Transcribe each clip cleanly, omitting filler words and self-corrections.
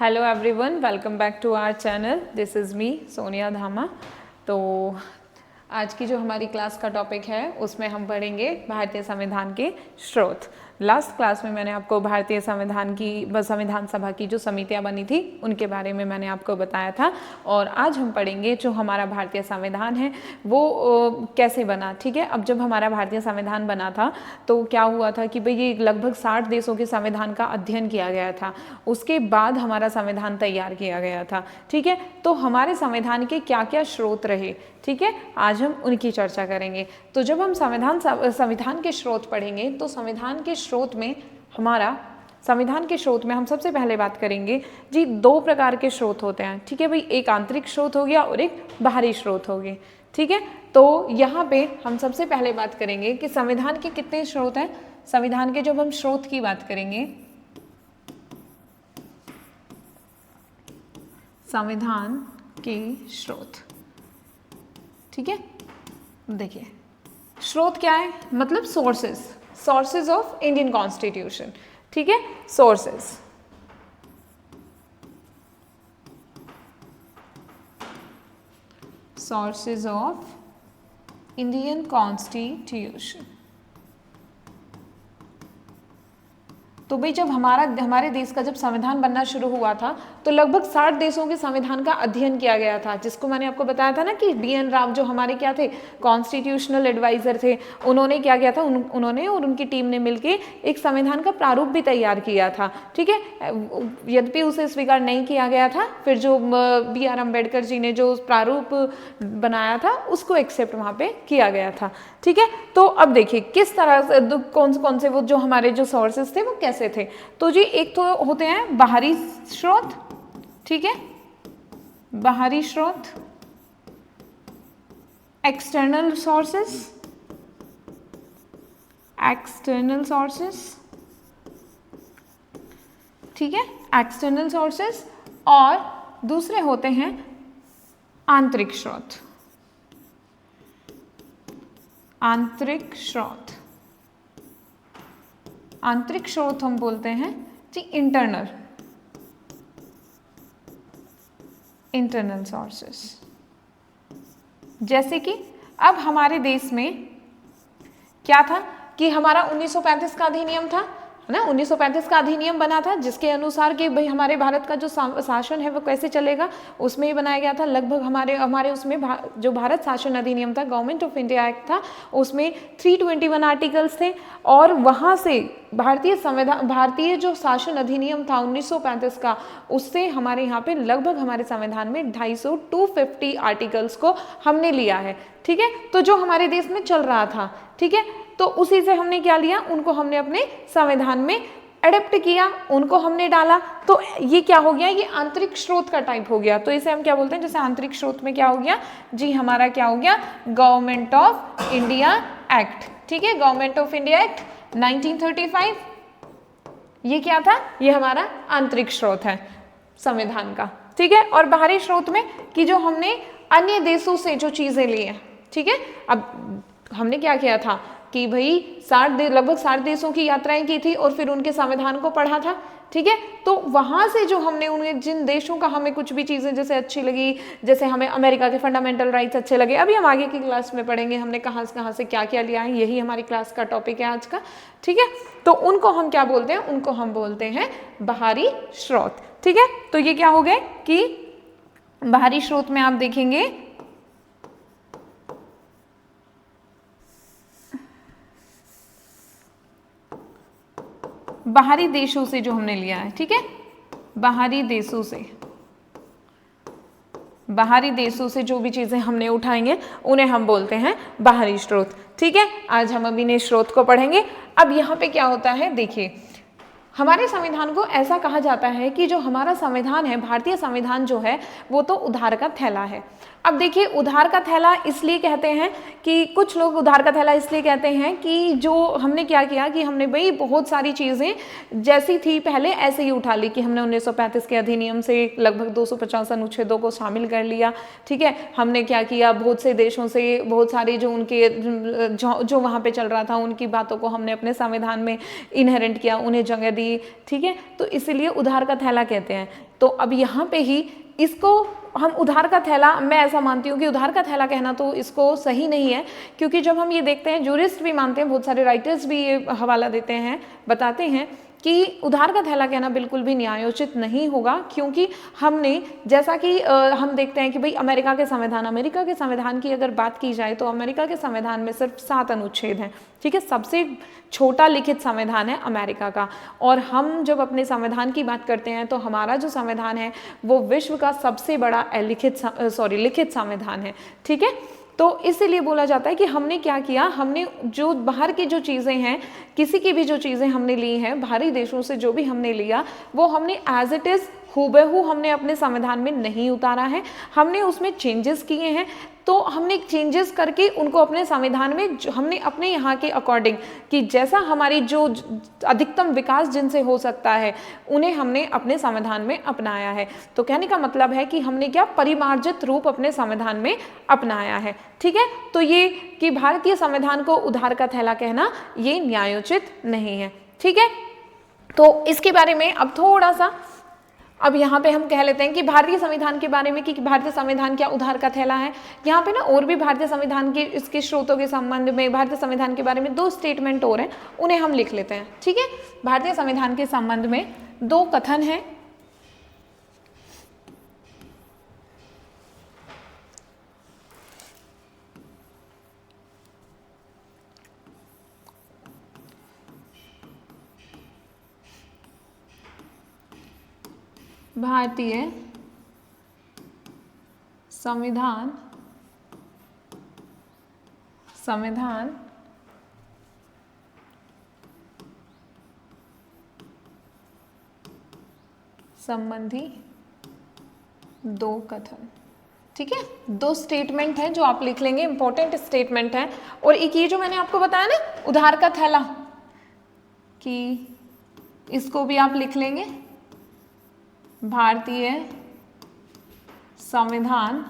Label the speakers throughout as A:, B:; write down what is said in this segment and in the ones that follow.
A: Hello everyone, welcome back to our channel. This is me Sonia Dhama. तो आज की जो हमारी क्लास का टॉपिक है उसमें हम पढ़ेंगे भारतीय संविधान के स्रोत। लास्ट क्लास में मैंने आपको भारतीय संविधान सभा की जो समितियां बनी थी उनके बारे में मैंने आपको बताया था, और आज हम पढ़ेंगे जो हमारा भारतीय संविधान है वो कैसे बना। ठीक है, अब जब हमारा भारतीय संविधान बना था तो क्या हुआ था कि भाई ये लगभग 60 देशों के संविधान का अध्ययन किया गया था, उसके बाद हमारा संविधान तैयार किया गया था। ठीक है, तो हमारे संविधान के क्या क्या स्रोत रहे, ठीक है, आज हम उनकी चर्चा करेंगे। तो जब हम संविधान के स्रोत पढ़ेंगे तो संविधान के स्रोत में हम सबसे पहले बात करेंगे जी, दो प्रकार के स्रोत होते हैं। ठीक है भाई, एक आंतरिक स्रोत हो गया और एक बाहरी स्रोत हो गए। ठीक है, तो यहाँ पे हम सबसे पहले बात करेंगे कि संविधान के कितने स्रोत हैं। संविधान के जब हम स्रोत की बात करेंगे, संविधान के स्रोत, ठीक है, देखिए स्रोत क्या है, मतलब सोर्सेज ऑफ इंडियन कॉन्स्टिट्यूशन। ठीक है, सोर्सेज ऑफ इंडियन कॉन्स्टिट्यूशन। तो भाई जब हमारे देश का जब संविधान बनना शुरू हुआ था तो लगभग 60 देशों के संविधान का अध्ययन किया गया था, जिसको मैंने आपको बताया था ना कि BN राव जो हमारे क्या थे, कॉन्स्टिट्यूशनल एडवाइजर थे, उन्होंने क्या किया था, उन्होंने और उनकी टीम ने मिलकर एक संविधान का प्रारूप भी तैयार किया था। ठीक है, यद्यपि उसे स्वीकार नहीं किया गया था, फिर जो BR अम्बेडकर जी ने जो प्रारूप बनाया था उसको एक्सेप्ट वहाँ पे किया गया था। ठीक है, तो अब देखिए किस तरह से कौन से वो जो हमारे जो सोर्सेस थे वो कैसे थे। तो जी एक तो होते हैं बाहरी स्रोत, ठीक है, बाहरी स्रोत, एक्सटर्नल सोर्सेस, ठीक है, एक्सटर्नल सोर्सेस, और दूसरे होते हैं आंतरिक स्रोत। आंतरिक स्रोत हम बोलते हैं जी इंटरनल सोर्सेस। जैसे कि अब हमारे देश में क्या था कि हमारा 1935 का अधिनियम था ना, 1935 का अधिनियम बना था जिसके अनुसार कि भाई हमारे भारत का जो शासन है वो कैसे चलेगा, उसमें ही बनाया गया था। लगभग हमारे उसमें जो भारत शासन अधिनियम था, गवर्नमेंट ऑफ इंडिया एक्ट था, उसमें 321 आर्टिकल्स थे, और वहाँ से भारतीय जो शासन अधिनियम था 1935 का, उससे हमारे यहाँ पे लगभग हमारे संविधान में 250 आर्टिकल्स को हमने लिया है। ठीक है, तो जो हमारे देश में चल रहा था, ठीक है, तो उसी से हमने क्या लिया, उनको हमने अपने संविधान में एडेप्ट किया, उनको हमने डाला। तो ये क्या हो गया, ये आंतरिक स्रोत का टाइप हो गया। तो इसे हम क्या बोलते हैं, जैसे आंतरिक स्रोत में क्या हो गया जी, हमारा क्या हो गया, गवर्नमेंट ऑफ इंडिया एक्ट। ठीक है, गवर्नमेंट ऑफ इंडिया एक्ट 1935, ये क्या था, ये हमारा आंतरिक स्रोत है संविधान का। ठीक है, और बाहरी स्रोत में कि जो हमने अन्य देशों से जो चीजें ली हैं। ठीक है, अब हमने क्या किया था कि भाई लगभग 60 देशों की यात्राएं की थी और फिर उनके संविधान को पढ़ा था। ठीक है, तो वहां से जो हमने उन्हें जिन देशों का हमें कुछ भी चीजें जैसे अच्छी लगी, जैसे हमें अमेरिका के फंडामेंटल राइट्स अच्छे लगे, अभी हम आगे की क्लास में पढ़ेंगे हमने कहाँ से क्या क्या लिया है, यही हमारी क्लास का टॉपिक है आज का। ठीक है, तो उनको हम क्या बोलते हैं, उनको हम बोलते हैं बाहरी स्रोत। ठीक है, तो ये क्या हो गए कि बाहरी स्रोत में आप देखेंगे बाहरी देशों से जो हमने लिया है। ठीक है, बाहरी देशों से जो भी चीजें हमने उठाएंगे उन्हें हम बोलते हैं बाहरी स्रोत। ठीक है, आज हम अभी इन्हें स्रोत को पढ़ेंगे। अब यहाँ पे क्या होता है, देखिए हमारे संविधान को ऐसा कहा जाता है कि जो हमारा संविधान है, भारतीय संविधान जो है वो तो उधार का थैला है। अब देखिए उधार का थैला इसलिए कहते हैं कि कुछ लोग उधार का थैला इसलिए कहते हैं कि जो हमने क्या किया कि हमने भाई बहुत सारी चीज़ें जैसी थी पहले ऐसे ही उठा ली, कि हमने 1935 के अधिनियम से लगभग 250 अनुच्छेदों को शामिल कर लिया। ठीक है, हमने क्या किया, बहुत से देशों से बहुत सारी जो उनके जो वहाँ पे चल रहा था उनकी बातों को हमने अपने संविधान में इनहेरेंट किया, उन्हें जगह इक्वलिटी, ठीक है, तो इसीलिए उधार का थैला कहते हैं। तो अब यहाँ पे ही इसको हम उधार का थैला, मैं ऐसा मानती हूँ कि उधार का थैला कहना तो इसको सही नहीं है, क्योंकि जब हम ये देखते हैं, जूरिस्ट भी मानते हैं, बहुत सारे राइटर्स भी ये हवाला देते हैं, बताते हैं कि उधार का थैला कहना बिल्कुल भी न्यायोचित नहीं होगा, क्योंकि हमने जैसा कि हम देखते हैं कि भाई अमेरिका के संविधान की अगर बात की जाए तो अमेरिका के संविधान में सिर्फ 7 अनुच्छेद हैं, ठीक है, सबसे छोटा लिखित संविधान है अमेरिका का। और हम जब अपने संविधान की बात करते हैं तो हमारा जो संविधान है वो विश्व का सबसे बड़ा लिखित संविधान है, ठीक है। तो इसीलिए बोला जाता है कि हमने क्या किया, हमने जो बाहर की जो चीज़ें हैं, किसी की भी जो चीज़ें हमने ली हैं बाहरी देशों से, जो भी हमने लिया वो हमने एज इट इज़ हूबहू हमने अपने संविधान में नहीं उतारा है, हमने उसमें चेंजेस किए हैं। तो हमने चेंजेस करके उनको अपने संविधान में हमने अपने यहाँ के अकॉर्डिंग कि जैसा हमारी जो अधिकतम विकास जिनसे हो सकता है उन्हें हमने अपने संविधान में अपनाया है। तो कहने का मतलब है कि हमने क्या परिमार्जित रूप अपने संविधान में अपनाया है, ठीक है। तो ये कि भारतीय संविधान को उधार का थैला कहना ये न्यायोचित नहीं है, ठीक है। तो इसके बारे में अब थोड़ा सा अब यहाँ पे हम कह लेते हैं कि भारतीय संविधान के बारे में कि भारतीय संविधान क्या उधार का थैला है। यहाँ पे ना और भी भारतीय संविधान के इसके स्रोतों के संबंध में भारतीय संविधान के बारे में 2 स्टेटमेंट और हैं, उन्हें हम लिख लेते हैं, ठीक है। भारतीय संविधान के संबंध में 2 कथन हैं। भारतीय संविधान संबंधी 2 कथन, ठीक है। 2 स्टेटमेंट हैं जो आप लिख लेंगे, इंपॉर्टेंट स्टेटमेंट हैं। और एक ये जो मैंने आपको बताया ना उधार का थैला, कि इसको भी आप लिख लेंगे। भारतीय संविधान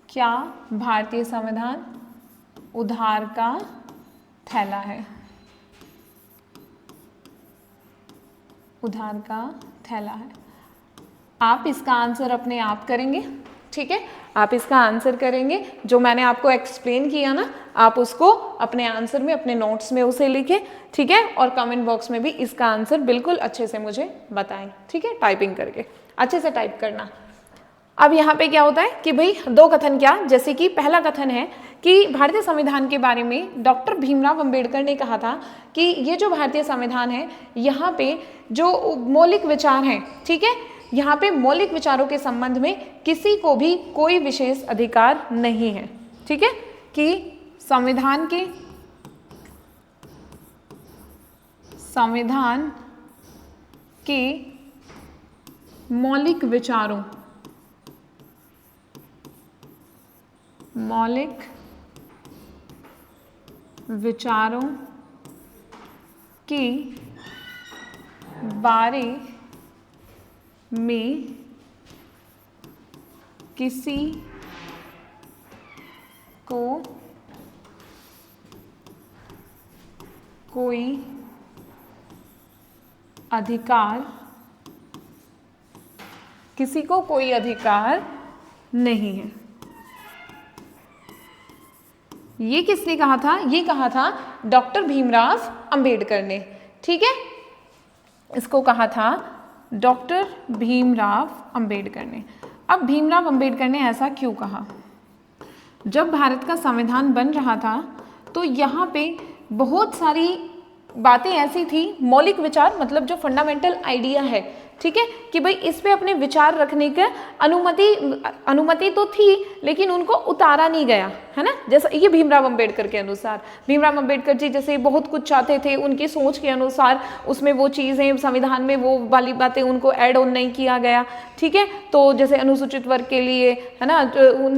A: क्या भारतीय संविधान उधार का थैला है, उधार का थैला है। आप इसका आंसर अपने आप करेंगे, ठीक है, आप इसका आंसर करेंगे। जो मैंने आपको एक्सप्लेन किया ना, आप उसको अपने आंसर में, अपने नोट्स में उसे लिखें, ठीक है, और कमेंट बॉक्स में भी इसका आंसर बिल्कुल अच्छे से मुझे बताएं, ठीक है, टाइपिंग करके अच्छे से टाइप करना। अब यहाँ पे क्या होता है कि भाई 2 कथन क्या, जैसे कि पहला कथन है कि भारतीय संविधान के बारे में डॉक्टर भीमराव अंबेडकर ने कहा था कि ये जो भारतीय संविधान है यहाँ पे जो मौलिक विचार हैं, ठीक है, यहाँ पे मौलिक विचारों के संबंध में किसी को भी कोई विशेष अधिकार नहीं है, ठीक है, कि संविधान के मौलिक विचारों के बारे में किसी को कोई अधिकार नहीं है। ये किसने कहा था? ये कहा था डॉक्टर भीमराव अंबेडकर ने, ठीक है, इसको कहा था डॉक्टर भीमराव अंबेडकर ने। अब भीमराव अंबेडकर ने ऐसा क्यों कहा? जब भारत का संविधान बन रहा था तो यहाँ पे बहुत सारी बातें ऐसी थी, मौलिक विचार मतलब जो फंडामेंटल आइडिया है, ठीक है, कि भाई इस पे अपने विचार रखने की अनुमति तो थी लेकिन उनको उतारा नहीं गया, है ना। जैसा ये भीमराव अंबेडकर के अनुसार, भीमराव अंबेडकर जी जैसे बहुत कुछ चाहते थे, उनकी सोच के अनुसार उसमें वो चीज़ें संविधान में वो वाली बातें उनको ऐड ऑन नहीं किया गया, ठीक है। तो जैसे अनुसूचित वर्ग के लिए, है ना,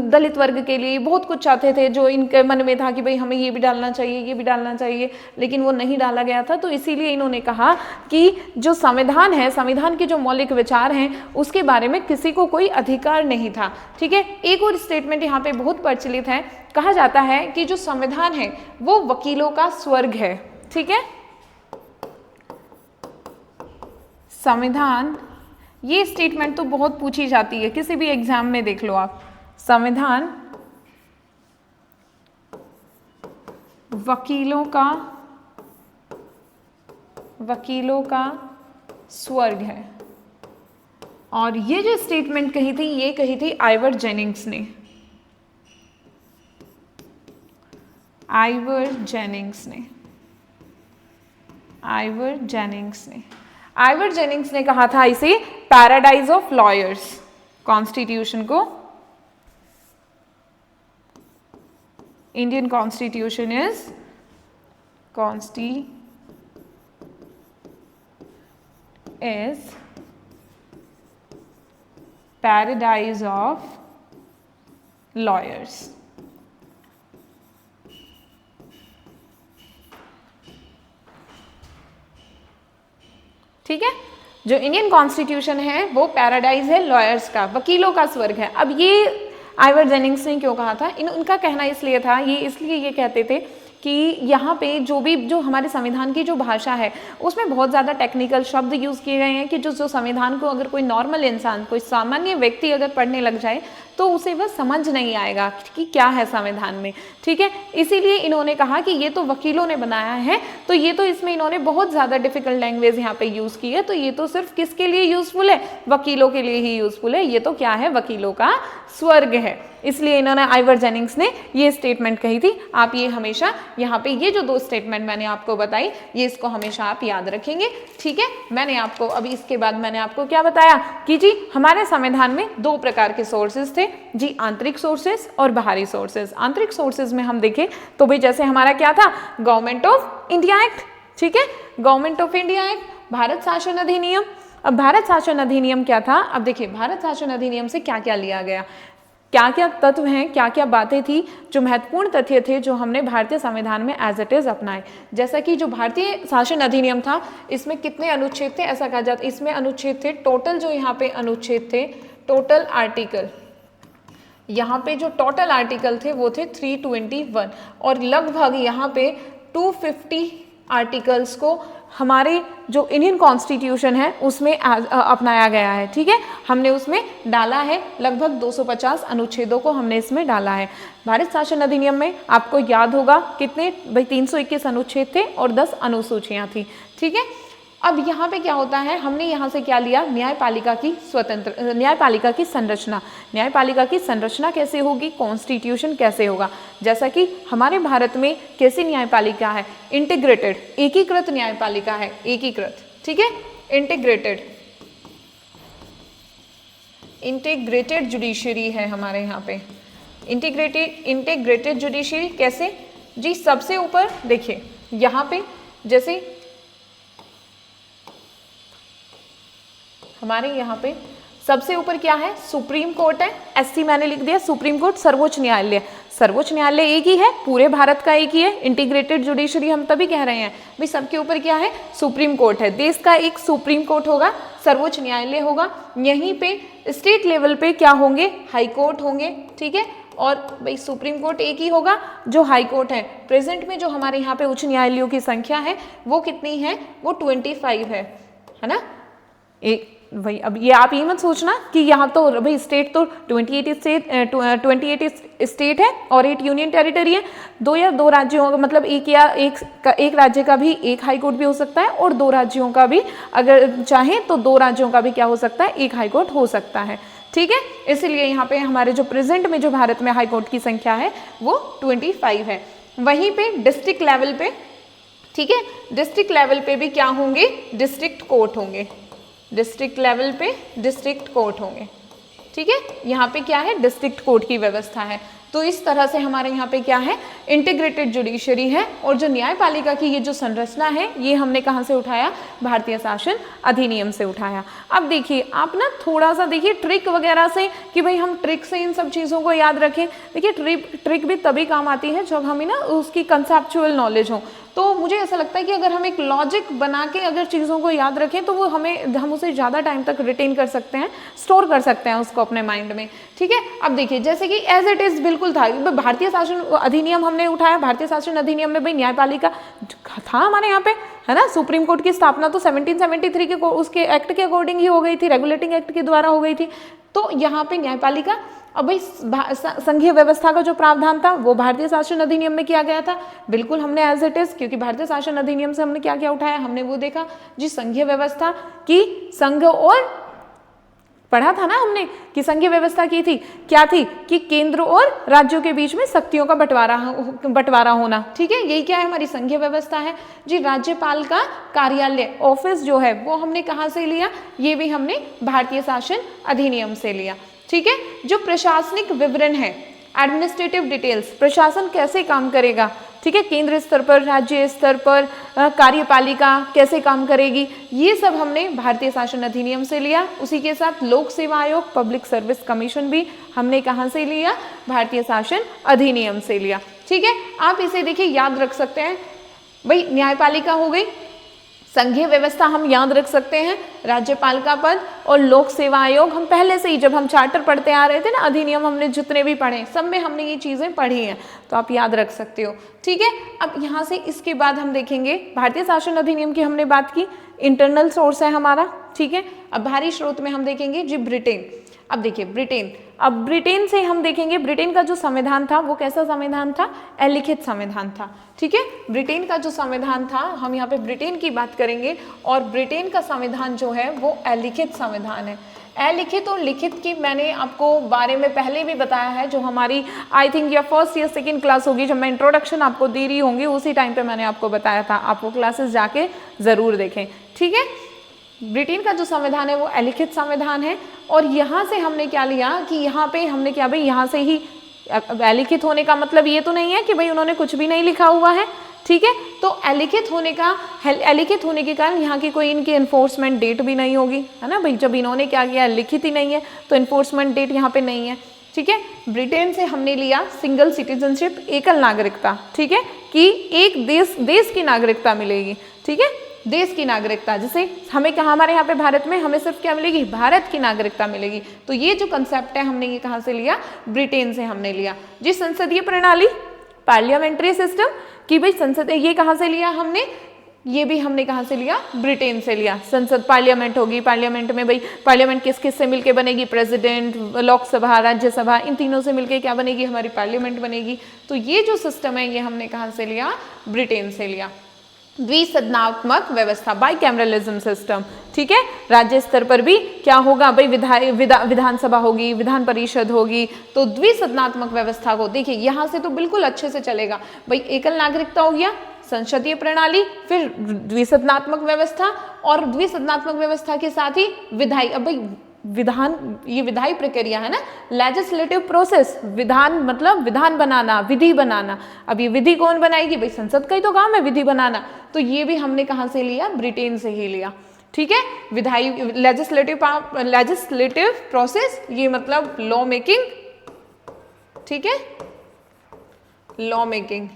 A: दलित वर्ग के लिए बहुत कुछ चाहते थे जो इनके मन में था कि भाई हमें ये भी डालना चाहिए, ये भी डालना चाहिए, लेकिन वो नहीं डाला गया था। तो इसीलिए इन्होंने कहा कि जो संविधान है, संविधान की के जो मौलिक विचार हैं उसके बारे में किसी को कोई अधिकार नहीं था। ठीक है, एक और स्टेटमेंट यहाँ पे बहुत प्रचलित है, कहा जाता है कि जो संविधान है वो वकीलों का स्वर्ग है। ठीक है, संविधान, ये स्टेटमेंट तो बहुत पूछी जाती है, किसी भी एग्जाम में देख लो आप, संविधान वकीलों का स्वर्ग है। और ये जो स्टेटमेंट कही थी, ये कही थी आइवर जेनिंग्स ने। आइवर जेनिंग्स ने कहा था इसे पैराडाइज ऑफ लॉयर्स, कॉन्स्टिट्यूशन को। Indian constitution is paradise of lawyers. ठीक है, जो इंडियन कॉन्स्टिट्यूशन है वो पैराडाइज है लॉयर्स का, वकीलों का स्वर्ग है। अब ये आइवर जेनिंग्स ने क्यों कहा था, उनका कहना इसलिए था, इसलिए ये कहते थे कि यहाँ पे जो हमारे संविधान की जो भाषा है उसमें बहुत ज़्यादा टेक्निकल शब्द यूज़ किए गए हैं कि जो संविधान को अगर कोई नॉर्मल इंसान, कोई सामान्य व्यक्ति अगर पढ़ने लग जाए तो उसे वह समझ नहीं आएगा कि क्या है संविधान में। ठीक है, इसीलिए इन्होंने कहा कि ये तो वकीलों ने बनाया है, तो ये तो इसमें इन्होंने बहुत ज़्यादा डिफिकल्ट लैंग्वेज यहाँ पे यूज़ की है, तो ये तो सिर्फ किसके लिए यूज़फुल है, वकीलों के लिए ही यूज़फुल है, ये तो क्या है, वकीलों का स्वर्ग है। इसलिए इन्होंने, आइवर जेनिंग्स ने ये स्टेटमेंट कही थी। आप ये हमेशा यहाँ पे ये जो दो स्टेटमेंट मैंने आपको बताई, ये इसको हमेशा आप याद रखेंगे। ठीक है, मैंने आपको अभी इसके बाद मैंने आपको क्या बताया कि जी हमारे संविधान में दो प्रकार के सोर्सेज थे जी, आंतरिक सोर्सेज और बाहरी सोर्सेज। आंतरिक सोर्सेज में हम देखें तो भाई जैसे हमारा क्या था, गवर्नमेंट ऑफ इंडिया एक्ट। ठीक है, government of India act, Bharat शासन अधिनियम। अब भारत शासन अधिनियम क्या था, अब देखिए भारत शासन अधिनियम से क्या क्या लिया गया, क्या क्या तत्व हैं, क्या क्या बातें थी जो महत्वपूर्ण तथ्य थे जो हमने भारतीय संविधान में एज इट इज अपनाए। जैसा कि जो भारतीय शासन अधिनियम था इसमें कितने अनुच्छेद थे, ऐसा कहा जाता है, इसमें अनुच्छेद थे टोटल, जो यहाँ पे अनुच्छेद थे, टोटल आर्टिकल, यहाँ पे जो टोटल आर्टिकल थे वो थे 321 और लगभग यहाँ पे 250 आर्टिकल्स को हमारे जो इंडियन कॉन्स्टिट्यूशन है उसमें अपनाया गया है। ठीक है, हमने उसमें डाला है लगभग 250 अनुच्छेदों को हमने इसमें डाला है। भारत शासन अधिनियम में आपको याद होगा कितने भाई 321 अनुच्छेद थे और 10 अनुसूचियां थी। ठीक है, अब यहाँ पे क्या होता है, हमने यहाँ से क्या लिया, न्यायपालिका की संरचना। न्यायपालिका की संरचना कैसे होगी, कॉन्स्टिट्यूशन कैसे होगा। जैसा कि हमारे भारत में कैसी न्यायपालिका है, इंटीग्रेटेड, एकीकृत न्यायपालिका है, एकीकृत। ठीक है, इंटीग्रेटेड जुडिशरी है हमारे यहाँ पे, इंटीग्रेटेड जुडिशरी। कैसे जी, सबसे ऊपर देखिए यहाँ पे जैसे हमारे यहाँ पे सबसे ऊपर क्या है, सुप्रीम कोर्ट है, एससी मैंने लिख दिया, सुप्रीम कोर्ट, सर्वोच्च न्यायालय। सर्वोच्च न्यायालय एक ही है, पूरे भारत का एक ही है। इंटीग्रेटेड जुडिशरी हम तभी कह रहे हैं भाई सबके ऊपर क्या है, सुप्रीम कोर्ट है। देश का एक सुप्रीम कोर्ट होगा, सर्वोच्च न्यायालय होगा। यहीं पे स्टेट लेवल पे क्या होंगे, हाई कोर्ट होंगे। ठीक है, और भाई सुप्रीम कोर्ट एक ही होगा जो हाई कोर्ट है। प्रेजेंट में जो हमारे यहाँ पे उच्च न्यायालयों की संख्या है वो कितनी है, वो 25 है ना। एक भाई अब ये आप ये मत सोचना कि यहाँ तो भाई स्टेट तो 28 स्टेट है और 8 यूनियन टेरिटरी है। दो राज्यों का मतलब एक राज्य का भी एक हाई कोर्ट भी हो सकता है और 2 राज्यों का भी, अगर चाहें तो 2 राज्यों का भी क्या हो सकता है, एक हाई कोर्ट हो सकता है। ठीक है, इसीलिए यहाँ पे हमारे जो प्रेजेंट में जो भारत में हाई कोर्ट की संख्या है वो 25 है। वहीं पे डिस्ट्रिक्ट लेवल पे, ठीक है, डिस्ट्रिक्ट लेवल पे भी क्या होंगे, डिस्ट्रिक्ट कोर्ट होंगे। डिस्ट्रिक्ट लेवल पे डिस्ट्रिक्ट कोर्ट होंगे। ठीक है, यहाँ पे क्या है, डिस्ट्रिक्ट कोर्ट की व्यवस्था है। तो इस तरह से हमारे यहाँ पे क्या है, इंटीग्रेटेड जुडिशरी है। और जो न्यायपालिका की ये जो संरचना है ये हमने कहाँ से उठाया, भारतीय शासन अधिनियम से उठाया। अब देखिए आप ना थोड़ा सा देखिए ट्रिक वगैरह से कि भाई हम ट्रिक से इन सब चीज़ों को याद रखें। देखिए ट्रिक भी तभी काम आती है जब हमें ना उसकी कंसेप्चुअल नॉलेज हो। तो मुझे ऐसा लगता है कि अगर हम एक लॉजिक बना के अगर चीज़ों को याद रखें तो वो हम उसे ज़्यादा टाइम तक रिटेन कर सकते हैं, स्टोर कर सकते हैं उसको अपने माइंड में। ठीक है, अब देखिए जैसे कि एज इट इज़ बिल्कुल था, भारतीय शासन अधिनियम हमने उठाया, भारतीय शासन अधिनियम में भाई न्यायपालिका था हमारे यहाँ पे, है ना। सुप्रीम कोर्ट की स्थापना तो 1773 के उसके एक्ट के अकॉर्डिंग ही हो गई थी, रेगुलेटिंग एक्ट के द्वारा हो गई थी। तो यहाँ पे न्यायपालिका, अब भाई संघीय व्यवस्था का जो प्रावधान था वो भारतीय शासन अधिनियम में किया गया था, बिल्कुल हमने एज इट इज, क्योंकि भारतीय शासन अधिनियम से हमने क्या क्या उठाया, हमने वो देखा जी संघीय व्यवस्था की, संघ और पढ़ा था ना हमने कि संघीय व्यवस्था की थी, क्या थी कि केंद्र और राज्यों के बीच में शक्तियों का बंटवारा होना। ठीक है, यही क्या है, हमारी संघीय व्यवस्था है जी। राज्यपाल का कार्यालय, ऑफिस जो है वो हमने कहाँ से लिया, ये भी हमने भारतीय शासन अधिनियम से लिया। ठीक है, जो प्रशासनिक विवरण है, एडमिनिस्ट्रेटिव डिटेल्स, प्रशासन कैसे काम करेगा, ठीक है, केंद्र स्तर पर, राज्य स्तर पर कार्यपालिका कैसे काम करेगी, ये सब हमने भारतीय शासन अधिनियम से लिया। उसी के साथ लोक सेवा आयोग, पब्लिक सर्विस कमीशन भी हमने कहाँ से लिया, भारतीय शासन अधिनियम से लिया। ठीक है, आप इसे देखिए याद रख सकते हैं, भाई न्यायपालिका हो गई, संघीय व्यवस्था हम याद रख सकते हैं, राज्यपाल का पद और लोक सेवा आयोग हम पहले से ही जब हम चार्टर पढ़ते आ रहे थे ना, अधिनियम हमने जितने भी पढ़े सब में हमने ये चीज़ें पढ़ी हैं, तो आप याद रख सकते हो। ठीक है, अब यहाँ से इसके बाद हम देखेंगे भारतीय शासन अधिनियम की हमने बात की, इंटरनल सोर्स है हमारा। ठीक है, अब बाहरी स्रोत में हम देखेंगे जी ब्रिटेन। अब देखिए ब्रिटेन, अब ब्रिटेन से हम देखेंगे ब्रिटेन का जो संविधान था वो कैसा संविधान था, अलिखित संविधान था। ठीक है, ब्रिटेन का जो संविधान था, हम यहाँ पे ब्रिटेन की बात करेंगे, और ब्रिटेन का संविधान जो है वो अलिखित संविधान है। अलिखित और लिखित की मैंने आपको बारे में पहले भी बताया है, जो हमारी आई थिंक या फर्स्ट या सेकेंड क्लास होगी, जब मैं इंट्रोडक्शन आपको दे रही होंगी उसी टाइम पे मैंने आपको बताया था, आप वो क्लासेस जाके ज़रूर देखें। ठीक है, ब्रिटेन का जो संविधान है वो अलिखित संविधान है, और यहाँ से हमने क्या लिया कि यहाँ पे हमने क्या, भाई यहाँ से ही अलिखित होने का मतलब ये तो नहीं है कि भाई उन्होंने कुछ भी नहीं लिखा हुआ है। ठीक है, तो अलिखित होने के कारण यहाँ की कोई इनकी इन्फोर्समेंट डेट भी नहीं होगी, है ना भाई, जब इन्होंने क्या किया, लिखित ही नहीं है तो इन्फोर्समेंट डेट यहाँ पे नहीं है। ठीक है, ब्रिटेन से हमने लिया सिंगल सिटीजनशिप, एकल नागरिकता। ठीक है, कि एक देश की नागरिकता मिलेगी। ठीक है, देश की नागरिकता, जैसे हमें कहाँ, हमारे यहाँ पे भारत में हमें सिर्फ क्या मिलेगी, भारत की नागरिकता मिलेगी। तो ये जो कंसेप्ट है हमने ये कहाँ से लिया, ब्रिटेन से हमने लिया जी। संसदीय प्रणाली, पार्लियामेंट्री सिस्टम कि भाई संसद, ये कहाँ से लिया हमने, ये भी हमने कहाँ से लिया, ब्रिटेन से लिया। संसद पार्लियामेंट होगी, पार्लियामेंट में भाई पार्लियामेंट किस किस से मिलके बनेगी, प्रेसिडेंट, लोकसभा, राज्यसभा, इन तीनों से मिलके क्या बनेगी, हमारी पार्लियामेंट बनेगी। तो ये जो सिस्टम है ये हमने कहाँ से लिया, ब्रिटेन से लिया। द्विसदनात्मक व्यवस्था, बाइकैमरलिज्म सिस्टम। ठीक है, राज्य स्तर पर भी क्या होगा भाई, विधानसभा होगी, विधान परिषद होगी, तो द्विसदनात्मक व्यवस्था को देखिए यहाँ से तो बिल्कुल अच्छे से चलेगा भाई। एकल नागरिकता हो गया, संसदीय प्रणाली, फिर द्विसदनात्मक व्यवस्था, और द्विसदनात्मक व्यवस्था के साथ ही विधायी, अब भाई विधान, ये विधायी प्रक्रिया है ना, लेजिस्लेटिव प्रोसेस, विधान मतलब विधान बनाना, विधि बनाना। अब ये विधि कौन बनाएगी, भाई संसद का ही तो काम है विधि बनाना, तो ये भी हमने कहाँ से लिया, ब्रिटेन से ही लिया। ठीक है, विधायी, लेजिस्लेटिव प्रोसेस, ये मतलब लॉ मेकिंग। ठीक है, लॉ मेकिंग,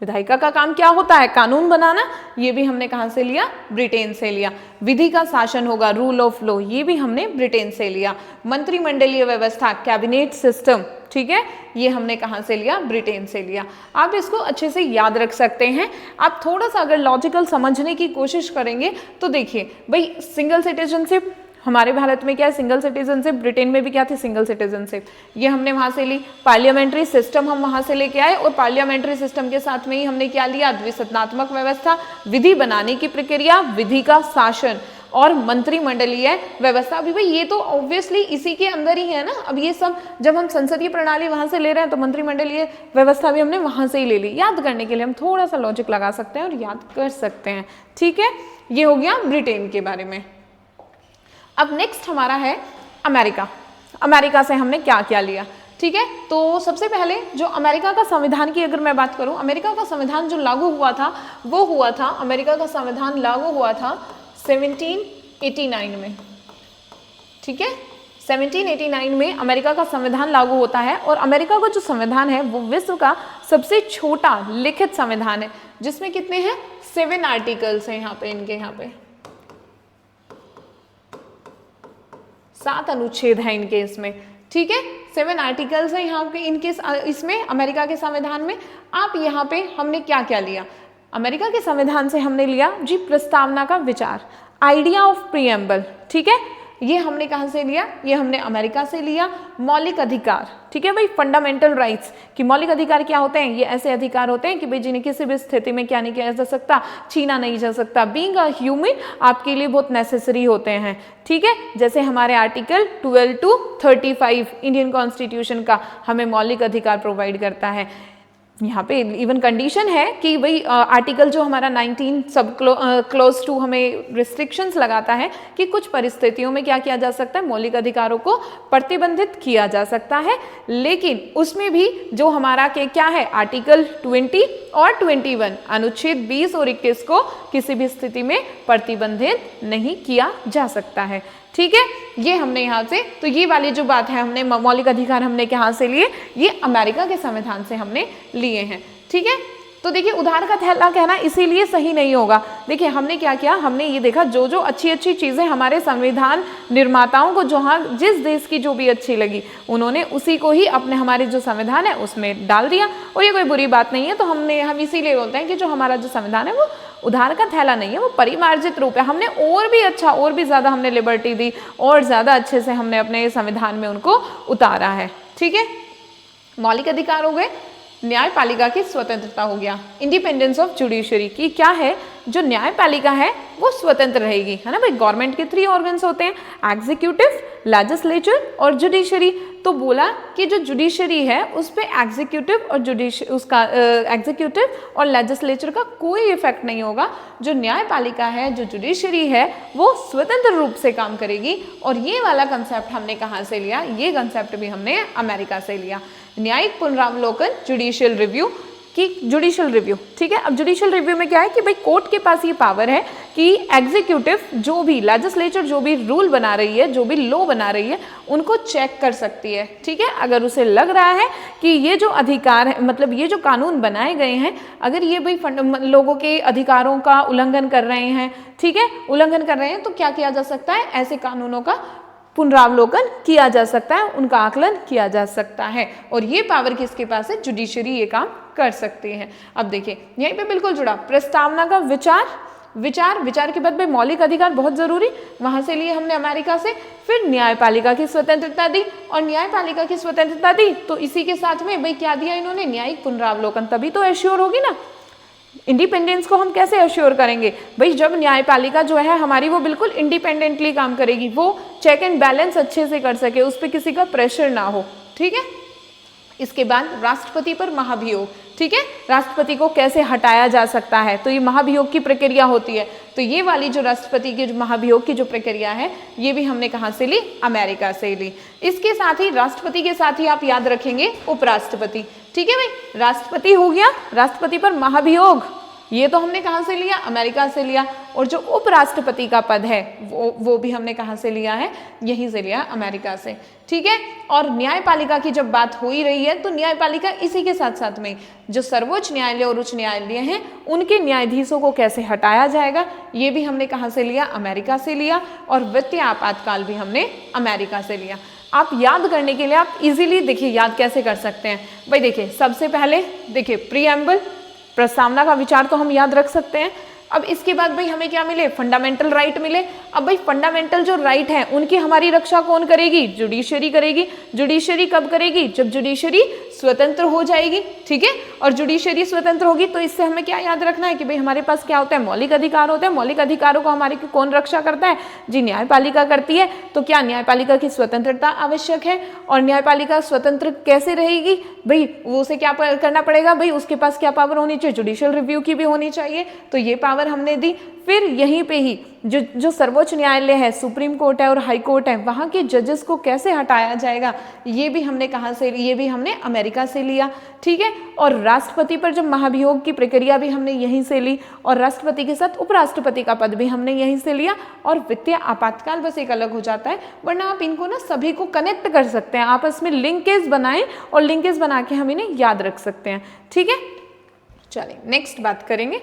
A: विधायिका का काम क्या होता है, कानून बनाना, ये भी हमने कहाँ से लिया, ब्रिटेन से लिया। विधि का शासन होगा, रूल ऑफ लॉ, ये भी हमने ब्रिटेन से लिया। मंत्रिमंडलीय व्यवस्था, कैबिनेट सिस्टम, ठीक है, ये हमने कहाँ से लिया, ब्रिटेन से लिया। आप इसको अच्छे से याद रख सकते हैं। आप थोड़ा सा अगर लॉजिकल समझने की कोशिश करेंगे तो देखिए भाई, सिंगल सिटीजनशिप हमारे भारत में क्या है, सिंगल सिटीजनशिप, ब्रिटेन में भी क्या थी, सिंगल सिटीजनशिप, ये हमने वहां से ली। पार्लियामेंट्री सिस्टम हम वहां से लेके आए, और पार्लियामेंट्री सिस्टम के साथ में ही हमने क्या लिया, द्विसदनात्मक व्यवस्था, विधि बनाने की प्रक्रिया, विधि का शासन, और मंत्रिमंडलीय व्यवस्था भी। भाई ये तो ऑब्वियसली इसी के अंदर ही है ना। अब ये सब जब हम संसदीय प्रणाली वहां से ले रहे हैं तो मंत्रिमंडलीय व्यवस्था भी हमने वहां से ही ले ली। याद करने के लिए हम थोड़ा सा लॉजिक लगा सकते हैं और याद कर सकते हैं। ठीक है, ये हो गया ब्रिटेन के बारे में। अब नेक्स्ट हमारा है अमेरिका। अमेरिका से हमने क्या क्या लिया, ठीक है। तो सबसे पहले जो अमेरिका का संविधान की अगर मैं बात करूं, अमेरिका का संविधान जो लागू हुआ था वो हुआ था, अमेरिका का संविधान लागू हुआ था 1789 में, ठीक है। 1789 में अमेरिका का संविधान लागू होता है, और अमेरिका का जो संविधान है वो विश्व का सबसे छोटा लिखित संविधान है। जिसमें कितने हैं 7 आर्टिकल्स हैं यहाँ पे, इनके यहाँ पे 7 अनुच्छेद हैं इनके इसमें, ठीक है 7 आर्टिकल्स हैं यहाँ पे इनके इसमें अमेरिका के संविधान में। आप यहाँ पे हमने क्या क्या लिया, अमेरिका के संविधान से हमने लिया जी प्रस्तावना का विचार, आइडिया ऑफ प्रीएम्बल, ठीक है ये हमने कहाँ से लिया, ये हमने अमेरिका से लिया। मौलिक अधिकार, ठीक है भाई फंडामेंटल राइट्स, कि मौलिक अधिकार क्या होते हैं, ये ऐसे अधिकार होते हैं कि भाई जिन्हें किसी भी स्थिति में क्या नहीं किया जा सकता, छीना नहीं जा सकता, बीइंग अ ह्यूमन आपके लिए बहुत नेसेसरी होते हैं, ठीक है जैसे हमारे आर्टिकल 12 to 35 इंडियन कॉन्स्टिट्यूशन का हमें मौलिक अधिकार प्रोवाइड करता है। यहाँ पे इवन कंडीशन है कि भाई आर्टिकल जो हमारा 19 सब क्लोज टू हमें रिस्ट्रिक्शंस लगाता है कि कुछ परिस्थितियों में क्या किया जा सकता है, मौलिक अधिकारों को प्रतिबंधित किया जा सकता है, लेकिन उसमें भी जो हमारा के क्या है आर्टिकल 20 और 21 अनुच्छेद 20 और 21 को किसी भी स्थिति में प्रतिबंधित नहीं किया जा सकता है, ठीक है ये हमने यहाँ से, तो ये वाली जो बात है हमने मौलिक अधिकार हमने कहाँ से लिए, ये अमेरिका के संविधान से हमने लिए हैं, ठीक है। तो देखिए उधार का थैला कहना इसीलिए सही नहीं होगा। देखिए हमने क्या किया, हमने ये देखा जो जो अच्छी अच्छी चीज़ें हमारे संविधान निर्माताओं को जहाँ जिस देश की जो भी अच्छी लगी उन्होंने उसी को ही अपने हमारे जो संविधान है उसमें डाल दिया, और ये कोई बुरी बात नहीं है। तो हम इसीलिए बोलते हैं कि जो हमारा जो संविधान है वो उधार का थैला नहीं है, वो परिमार्जित रूप है। हमने और भी अच्छा और भी ज़्यादा हमने लिबर्टी दी और ज़्यादा अच्छे से हमने अपने संविधान में उनको उतारा है, ठीक है। मौलिक अधिकार हो गए, न्यायपालिका की स्वतंत्रता हो गया, इंडिपेंडेंस ऑफ जुडिशरी की क्या है, जो न्यायपालिका है वो स्वतंत्र रहेगी, है ना भाई। गवर्नमेंट के 3 ऑर्गन्स होते हैं, एग्जीक्यूटिव, लेजिस्लेचर और जुडिशरी। तो बोला कि जो जुडिशरी है उस पे एग्जीक्यूटिव और उसका एग्जीक्यूटिव और लेजिस्लेचर का कोई इफेक्ट नहीं होगा। जो न्यायपालिका है, जो जुडिशरी है वो स्वतंत्र रूप से काम करेगी। और ये वाला कंसेप्ट हमने कहाँ से लिया, ये कंसेप्ट भी हमने अमेरिका से लिया। न्यायिक पुनरावलोकन, जुडिशियल रिव्यू की जुडिशियल रिव्यू, ठीक है। अब जुडिशियल रिव्यू में क्या है कि भाई कोर्ट के पास ये पावर है कि एग्जीक्यूटिव जो भी लेजिस्लेचर जो भी रूल बना रही है, जो भी लॉ बना रही है उनको चेक कर सकती है, ठीक है। अगर उसे लग रहा है कि ये जो अधिकार है, मतलब ये जो कानून बनाए गए हैं, अगर ये भाई लोगों के अधिकारों का उल्लंघन कर रहे हैं, ठीक है, उल्लंघन कर रहे हैं, तो क्या किया जा सकता है, ऐसे कानूनों का पुनरावलोकन किया जा सकता है, उनका आकलन किया जा सकता है। और ये पावर किसके पास है, जुडिशरी ये काम कर सकती है। अब देखिए यहीं पे बिल्कुल जुड़ा प्रस्तावना का विचार के बाद में मौलिक अधिकार बहुत जरूरी, वहां से लिए हमने अमेरिका से। फिर न्यायपालिका की स्वतंत्रता दी, और न्यायपालिका की स्वतंत्रता दी तो इसी के साथ में भाई क्या दिया इन्होंने, न्यायिक पुनरावलोकन, तभी तो एश्योर होगी ना। इंडिपेंडेंस को हम कैसे अश्योर करेंगे भाई, जब न्यायपालिका जो है हमारी वो बिल्कुल इंडिपेंडेंटली काम करेगी, वो चेक एंड बैलेंस अच्छे से कर सके, उस पर किसी का प्रेशर ना हो, ठीक है। इसके बाद राष्ट्रपति पर महाभियोग, ठीक है, राष्ट्रपति को कैसे हटाया जा सकता है, तो ये महाभियोग की प्रक्रिया होती है। तो ये वाली जो राष्ट्रपति की जो महाभियोग की जो प्रक्रिया है ये भी हमने कहाँ से ली, अमेरिका से ली। इसके साथ ही राष्ट्रपति के साथ ही आप याद रखेंगे उपराष्ट्रपति, ठीक है भाई। राष्ट्रपति हो गया, राष्ट्रपति पर महाभियोग ये तो हमने कहाँ से लिया, अमेरिका से लिया। और जो उपराष्ट्रपति का पद है वो भी हमने कहाँ से लिया है, यहीं से लिया, अमेरिका से, ठीक है। और न्यायपालिका की जब बात हो ही रही है तो न्यायपालिका इसी के साथ साथ में जो सर्वोच्च न्यायालय और उच्च न्यायालय हैं उनके न्यायाधीशों को कैसे हटाया जाएगा, ये भी हमने कहाँ से लिया, अमेरिका से लिया। और वित्तीय आपातकाल भी हमने अमेरिका से लिया। आप याद करने के लिए आप इजीली देखिए याद कैसे कर सकते हैं भाई। देखिए सबसे पहले देखिए प्रीएम्बल, प्रस्तावना का विचार तो हम याद रख सकते हैं। अब इसके बाद भाई हमें क्या मिले, फंडामेंटल राइट मिले। अब भाई फंडामेंटल जो राइट है उनकी हमारी रक्षा कौन करेगी, जुडिशरी करेगी। जुडिशरी कब करेगी, जब जुडिशरी स्वतंत्र हो जाएगी, ठीक है। और जुडिशरी स्वतंत्र होगी तो इससे हमें क्या याद रखना है कि भाई हमारे पास क्या होता है, मौलिक अधिकार होते हैं। मौलिक अधिकारों को हमारी कौन रक्षा करता है, जी न्यायपालिका करती है। तो क्या न्यायपालिका की स्वतंत्रता आवश्यक है। और न्यायपालिका स्वतंत्र कैसे रहेगी भाई, वो उसे क्या करना पड़ेगा भाई, उसके पास क्या पावर होनी चाहिए, जुडिशियल रिव्यू की भी होनी चाहिए। तो ये पावर हमने दी। फिर यहीं पे ही जो सर्वोच्च न्यायालय है, सुप्रीम कोर्ट है और हाई कोर्ट है, वहाँ के जजेस को कैसे हटाया जाएगा, ये भी हमने कहाँ से, ये भी हमने अमेरिका से लिया, ठीक है। और राष्ट्रपति पर जब महाभियोग की प्रक्रिया भी हमने यहीं से ली। और राष्ट्रपति के साथ उपराष्ट्रपति का पद भी हमने यहीं से लिया। और वित्तीय आपातकाल बस एक अलग हो जाता है, वरना आप इनको ना सभी को कनेक्ट कर सकते हैं, आपस में लिंकेज बनाएं और लिंकेज बना के हम इन्हें याद रख सकते हैं, ठीक है। चलिए नेक्स्ट बात करेंगे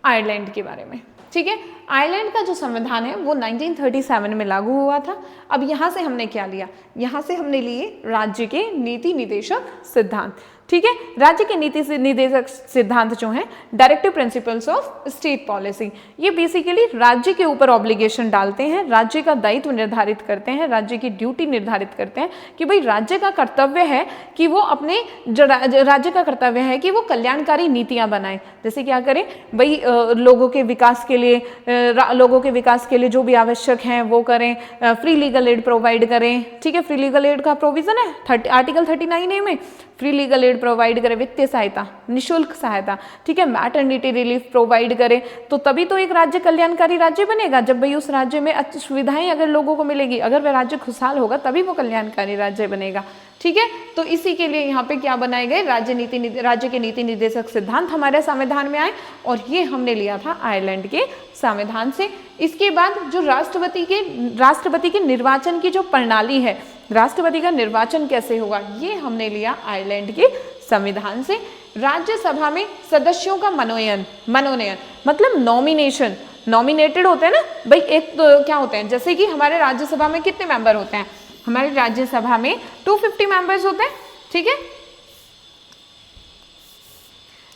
A: आयरलैंड के बारे में। ठीक है, आयरलैंड का जो संविधान है वो 1937 में लागू हुआ था। अब यहाँ से हमने क्या लिया, यहाँ से हमने लिए राज्य के नीति निर्देशक सिद्धांत। ठीक है, राज्य के नीति निर्देशक सिद्धांत जो हैं directive principles of state policy, ये बेसिकली राज्य के ऊपर ऑब्लिगेशन डालते हैं, राज्य का दायित्व निर्धारित करते हैं, राज्य की ड्यूटी निर्धारित करते हैं कि भाई राज्य का कर्तव्य है कि वो अपने राज्य का कर्तव्य है कि वो कल्याणकारी नीतियां बनाए। जैसे क्या करें भाई, लोगों के विकास के लिए जो भी आवश्यक हैं वो करें, फ्री लीगल एड प्रोवाइड करें। ठीक है, फ्री लीगल एड का प्रोविजन है आर्टिकल 39A में, फ्री लीगल एड प्रोवाइड करें, वित्तीय सहायता, निशुल्क सहायता। ठीक है, मैटरनिटी रिलीफ प्रोवाइड करें, तो तभी तो एक राज्य कल्याणकारी राज्य बनेगा। जब भाई उस राज्य में अच्छी सुविधाएं अगर लोगों को मिलेगी, अगर वह राज्य खुशहाल होगा तभी वो कल्याणकारी राज्य बनेगा। ठीक है, तो इसी के लिए यहाँ पे क्या बनाए गए, राज्य के नीति निर्देशक सिद्धांत हमारे संविधान में आए और ये हमने लिया था आयरलैंड के संविधान से। इसके बाद जो राष्ट्रपति के निर्वाचन की जो प्रणाली है, राष्ट्रपति का निर्वाचन कैसे होगा, ये हमने लिया आयरलैंड के संविधान से। राज्यसभा में सदस्यों का मनोनयन मतलब नॉमिनेशन, नॉमिनेटेड होते हैं ना भाई, एक तो क्या होते हैं, जैसे कि हमारे राज्यसभा में कितने मेंबर होते हैं, हमारी राज्यसभा में 250 मेंबर्स होते हैं। ठीक है,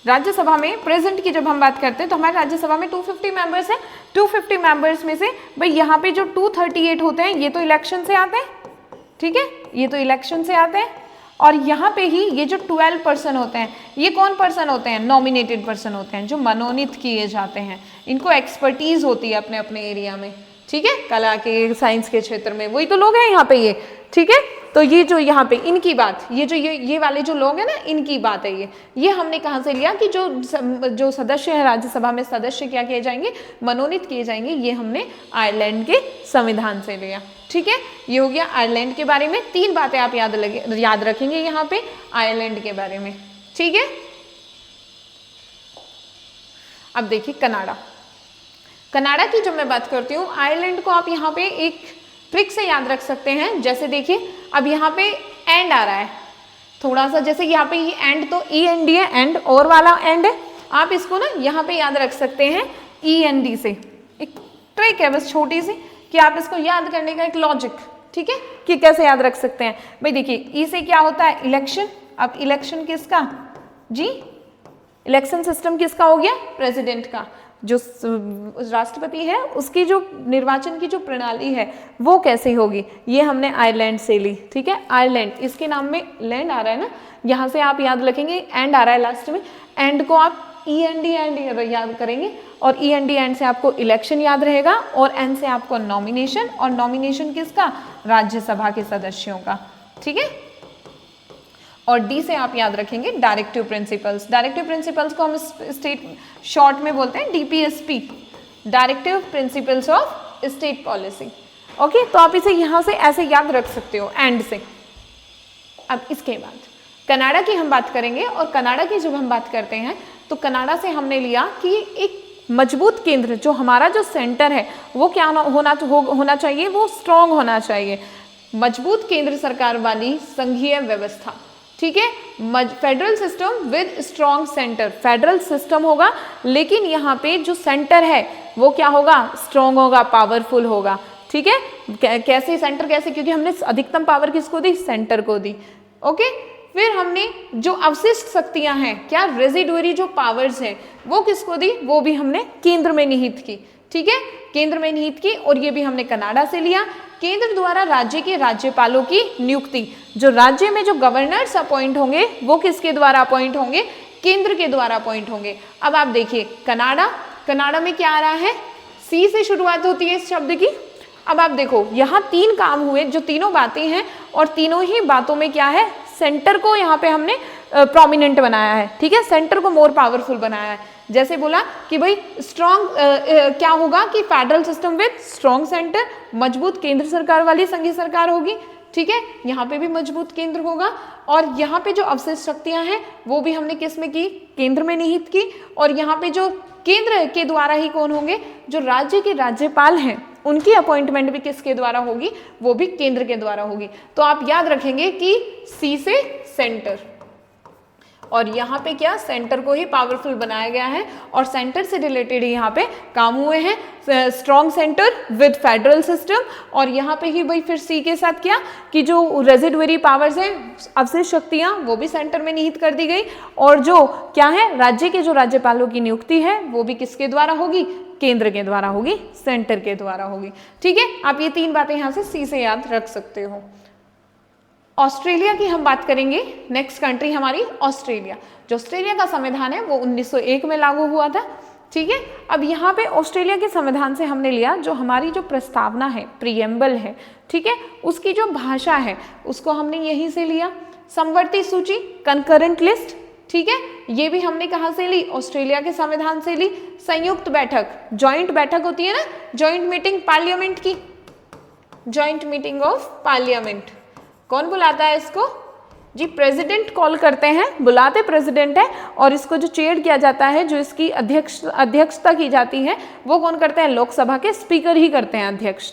A: राज्यसभा में प्रेजेंट की जब हम बात करते हैं तो हमारे राज्यसभा में 250 मेंबर्स हैं। 250 मेंबर्स में से भाई यहाँ पे जो 238 होते हैं ये तो इलेक्शन से आते हैं। ठीक है, ये तो इलेक्शन से आते हैं। और यहाँ पे ही ये जो 12 पर्सन होते हैं, ये कौन पर्सन होते हैं, नॉमिनेटेड पर्सन होते हैं, जो मनोनीत किए जाते हैं। इनको एक्सपर्टीज होती है अपने अपने एरिया में। ठीक है, कला के, साइंस के क्षेत्र में, वही तो लोग हैं यहाँ पे ये। ठीक है, तो ये जो यहाँ पे इनकी बात, ये वाले जो लोग हैं ना, इनकी बात है ये हमने कहाँ से लिया कि जो सदस्य है राज्यसभा में, सदस्य क्या किए जाएंगे, मनोनीत किए जाएंगे, ये हमने आयरलैंड के संविधान से लिया। ठीक है, ये हो गया आयरलैंड के बारे में। 3 बातें आप याद रखेंगे यहाँ पे आयरलैंड के बारे में। ठीक है, अब देखिए कनाडा की जब मैं बात करती हूँ, आयरलैंड को आप यहाँ पे एक ट्रिक से याद रख सकते हैं। जैसे देखिए, अब यहाँ पे एंड आ रहा है थोड़ा सा, जैसे यहाँ पे ये एंड तो END है, एंड और वाला एंड है, आप इसको ना यहाँ पे याद रख सकते हैं END से। एक ट्रिक है बस छोटी सी, कि आप इसको याद करने का एक लॉजिक। ठीक है, कि कैसे याद रख सकते हैं भाई। देखिए, ई से क्या होता है, इलेक्शन। अब इलेक्शन किसका जी, इलेक्शन सिस्टम किसका हो गया, प्रेसिडेंट का। जो राष्ट्रपति है उसकी जो निर्वाचन की जो प्रणाली है वो कैसे होगी, ये हमने आयरलैंड से ली। ठीक है, आयरलैंड, इसके नाम में लैंड आ रहा है ना, यहाँ से आप याद रखेंगे, एंड आ रहा है लास्ट में, एंड को आप END याद करेंगे, और END एंड से आपको इलेक्शन याद रहेगा, और एन से आपको नॉमिनेशन, और नॉमिनेशन किसका, राज्यसभा के सदस्यों का। ठीक है, और D से आप याद रखेंगे डायरेक्टिव प्रिंसिपल्स। डायरेक्टिव प्रिंसिपल्स को हम स्टेट शॉर्ट में बोलते हैं DPSP, directive principles of state policy. Okay, तो आप इसे यहाँ से ऐसे याद रख सकते हो एंड से। अब इसके बाद कनाडा की हम बात करेंगे, और कनाडा की जब हम बात करते हैं तो कनाडा से हमने लिया कि एक मजबूत केंद्र, जो हमारा जो सेंटर है वो क्या होना चाहिए, वो स्ट्रॉन्ग होना चाहिए। मजबूत केंद्र सरकार वाली संघीय व्यवस्था। ठीक है, federal system with strong centre, federal system होगा, लेकिन यहाँ पे जो सेंटर है वो क्या होगा, स्ट्रॉन्ग होगा, पावरफुल होगा। ठीक है, कैसे सेंटर, कैसे, क्योंकि हमने अधिकतम पावर किसको दी, सेंटर को दी। ओके, फिर हमने जो अवशिष्ट शक्तियां हैं, क्या रेजिडुअरी जो पावर्स हैं, वो किसको दी, वो भी हमने केंद्र में निहित की। ठीक है, केंद्र में निहित की, और ये भी हमने कनाडा से लिया। केंद्र द्वारा राज्य के राज्यपालों की नियुक्ति, जो राज्य में जो गवर्नर्स अपॉइंट होंगे वो किसके द्वारा अपॉइंट होंगे, केंद्र के द्वारा अपॉइंट होंगे। अब आप देखिए कनाडा में क्या आ रहा है, C से शुरुआत होती है इस शब्द की। अब आप देखो, यहाँ 3 काम हुए, जो तीनों बातें हैं, और तीनों ही बातों में क्या है, सेंटर को यहाँ पे हमने प्रोमिनेंट बनाया है। ठीक है, सेंटर को मोर पावरफुल बनाया है। जैसे बोला कि भाई स्ट्रॉन्ग क्या होगा, कि federal system with strong centre, मजबूत केंद्र सरकार वाली संघीय सरकार होगी। ठीक है, यहाँ पे भी मजबूत केंद्र होगा, और यहाँ पे जो अवशिष्ट शक्तियां हैं वो भी हमने किस में की, केंद्र में निहित की। और यहाँ पे जो केंद्र के द्वारा ही कौन होंगे, जो राज्य के राज्यपाल हैं, उनकी अपॉइंटमेंट भी किसके द्वारा होगी, वो भी केंद्र के द्वारा होगी। तो आप याद रखेंगे कि C से सेंटर, और यहाँ पे क्या, सेंटर को ही पावरफुल बनाया गया है और सेंटर से रिलेटेड ही यहाँ पे काम हुए हैं, strong centre with federal system. और यहाँ पे ही भाई फिर सी के साथ क्या कि जो रेजिडुअरी पावर्स है, अवशेष शक्तियाँ, वो भी सेंटर में निहित कर दी गई। और जो क्या है, राज्य के जो राज्यपालों की नियुक्ति है वो भी किसके द्वारा होगी, केंद्र के द्वारा होगी, सेंटर के द्वारा होगी। ठीक है, आप ये 3 बातें यहाँ से सी से याद रख सकते हो। ऑस्ट्रेलिया की हम बात करेंगे, नेक्स्ट कंट्री हमारी ऑस्ट्रेलिया। जो ऑस्ट्रेलिया का संविधान है वो 1901 में लागू हुआ था। ठीक है, अब यहाँ पे ऑस्ट्रेलिया के संविधान से हमने लिया जो हमारी जो प्रस्तावना है, प्रीएम्बल है, ठीक है, उसकी जो भाषा है उसको हमने यहीं से लिया। समवर्ती सूची, कंकरेंट लिस्ट, ठीक है, ये भी हमने कहाँ से ली, ऑस्ट्रेलिया के संविधान से ली। संयुक्त बैठक, जॉइंट बैठक होती है ना, जॉइंट मीटिंग पार्लियामेंट की, जॉइंट मीटिंग ऑफ पार्लियामेंट, कौन बुलाता है इसको जी, प्रेसिडेंट कॉल करते हैं, बुलाते प्रेसिडेंट है। और इसको जो चेयर किया जाता है, जो इसकी अध्यक्षता की जाती है, वो कौन करते हैं, लोकसभा के स्पीकर ही करते हैं, अध्यक्ष।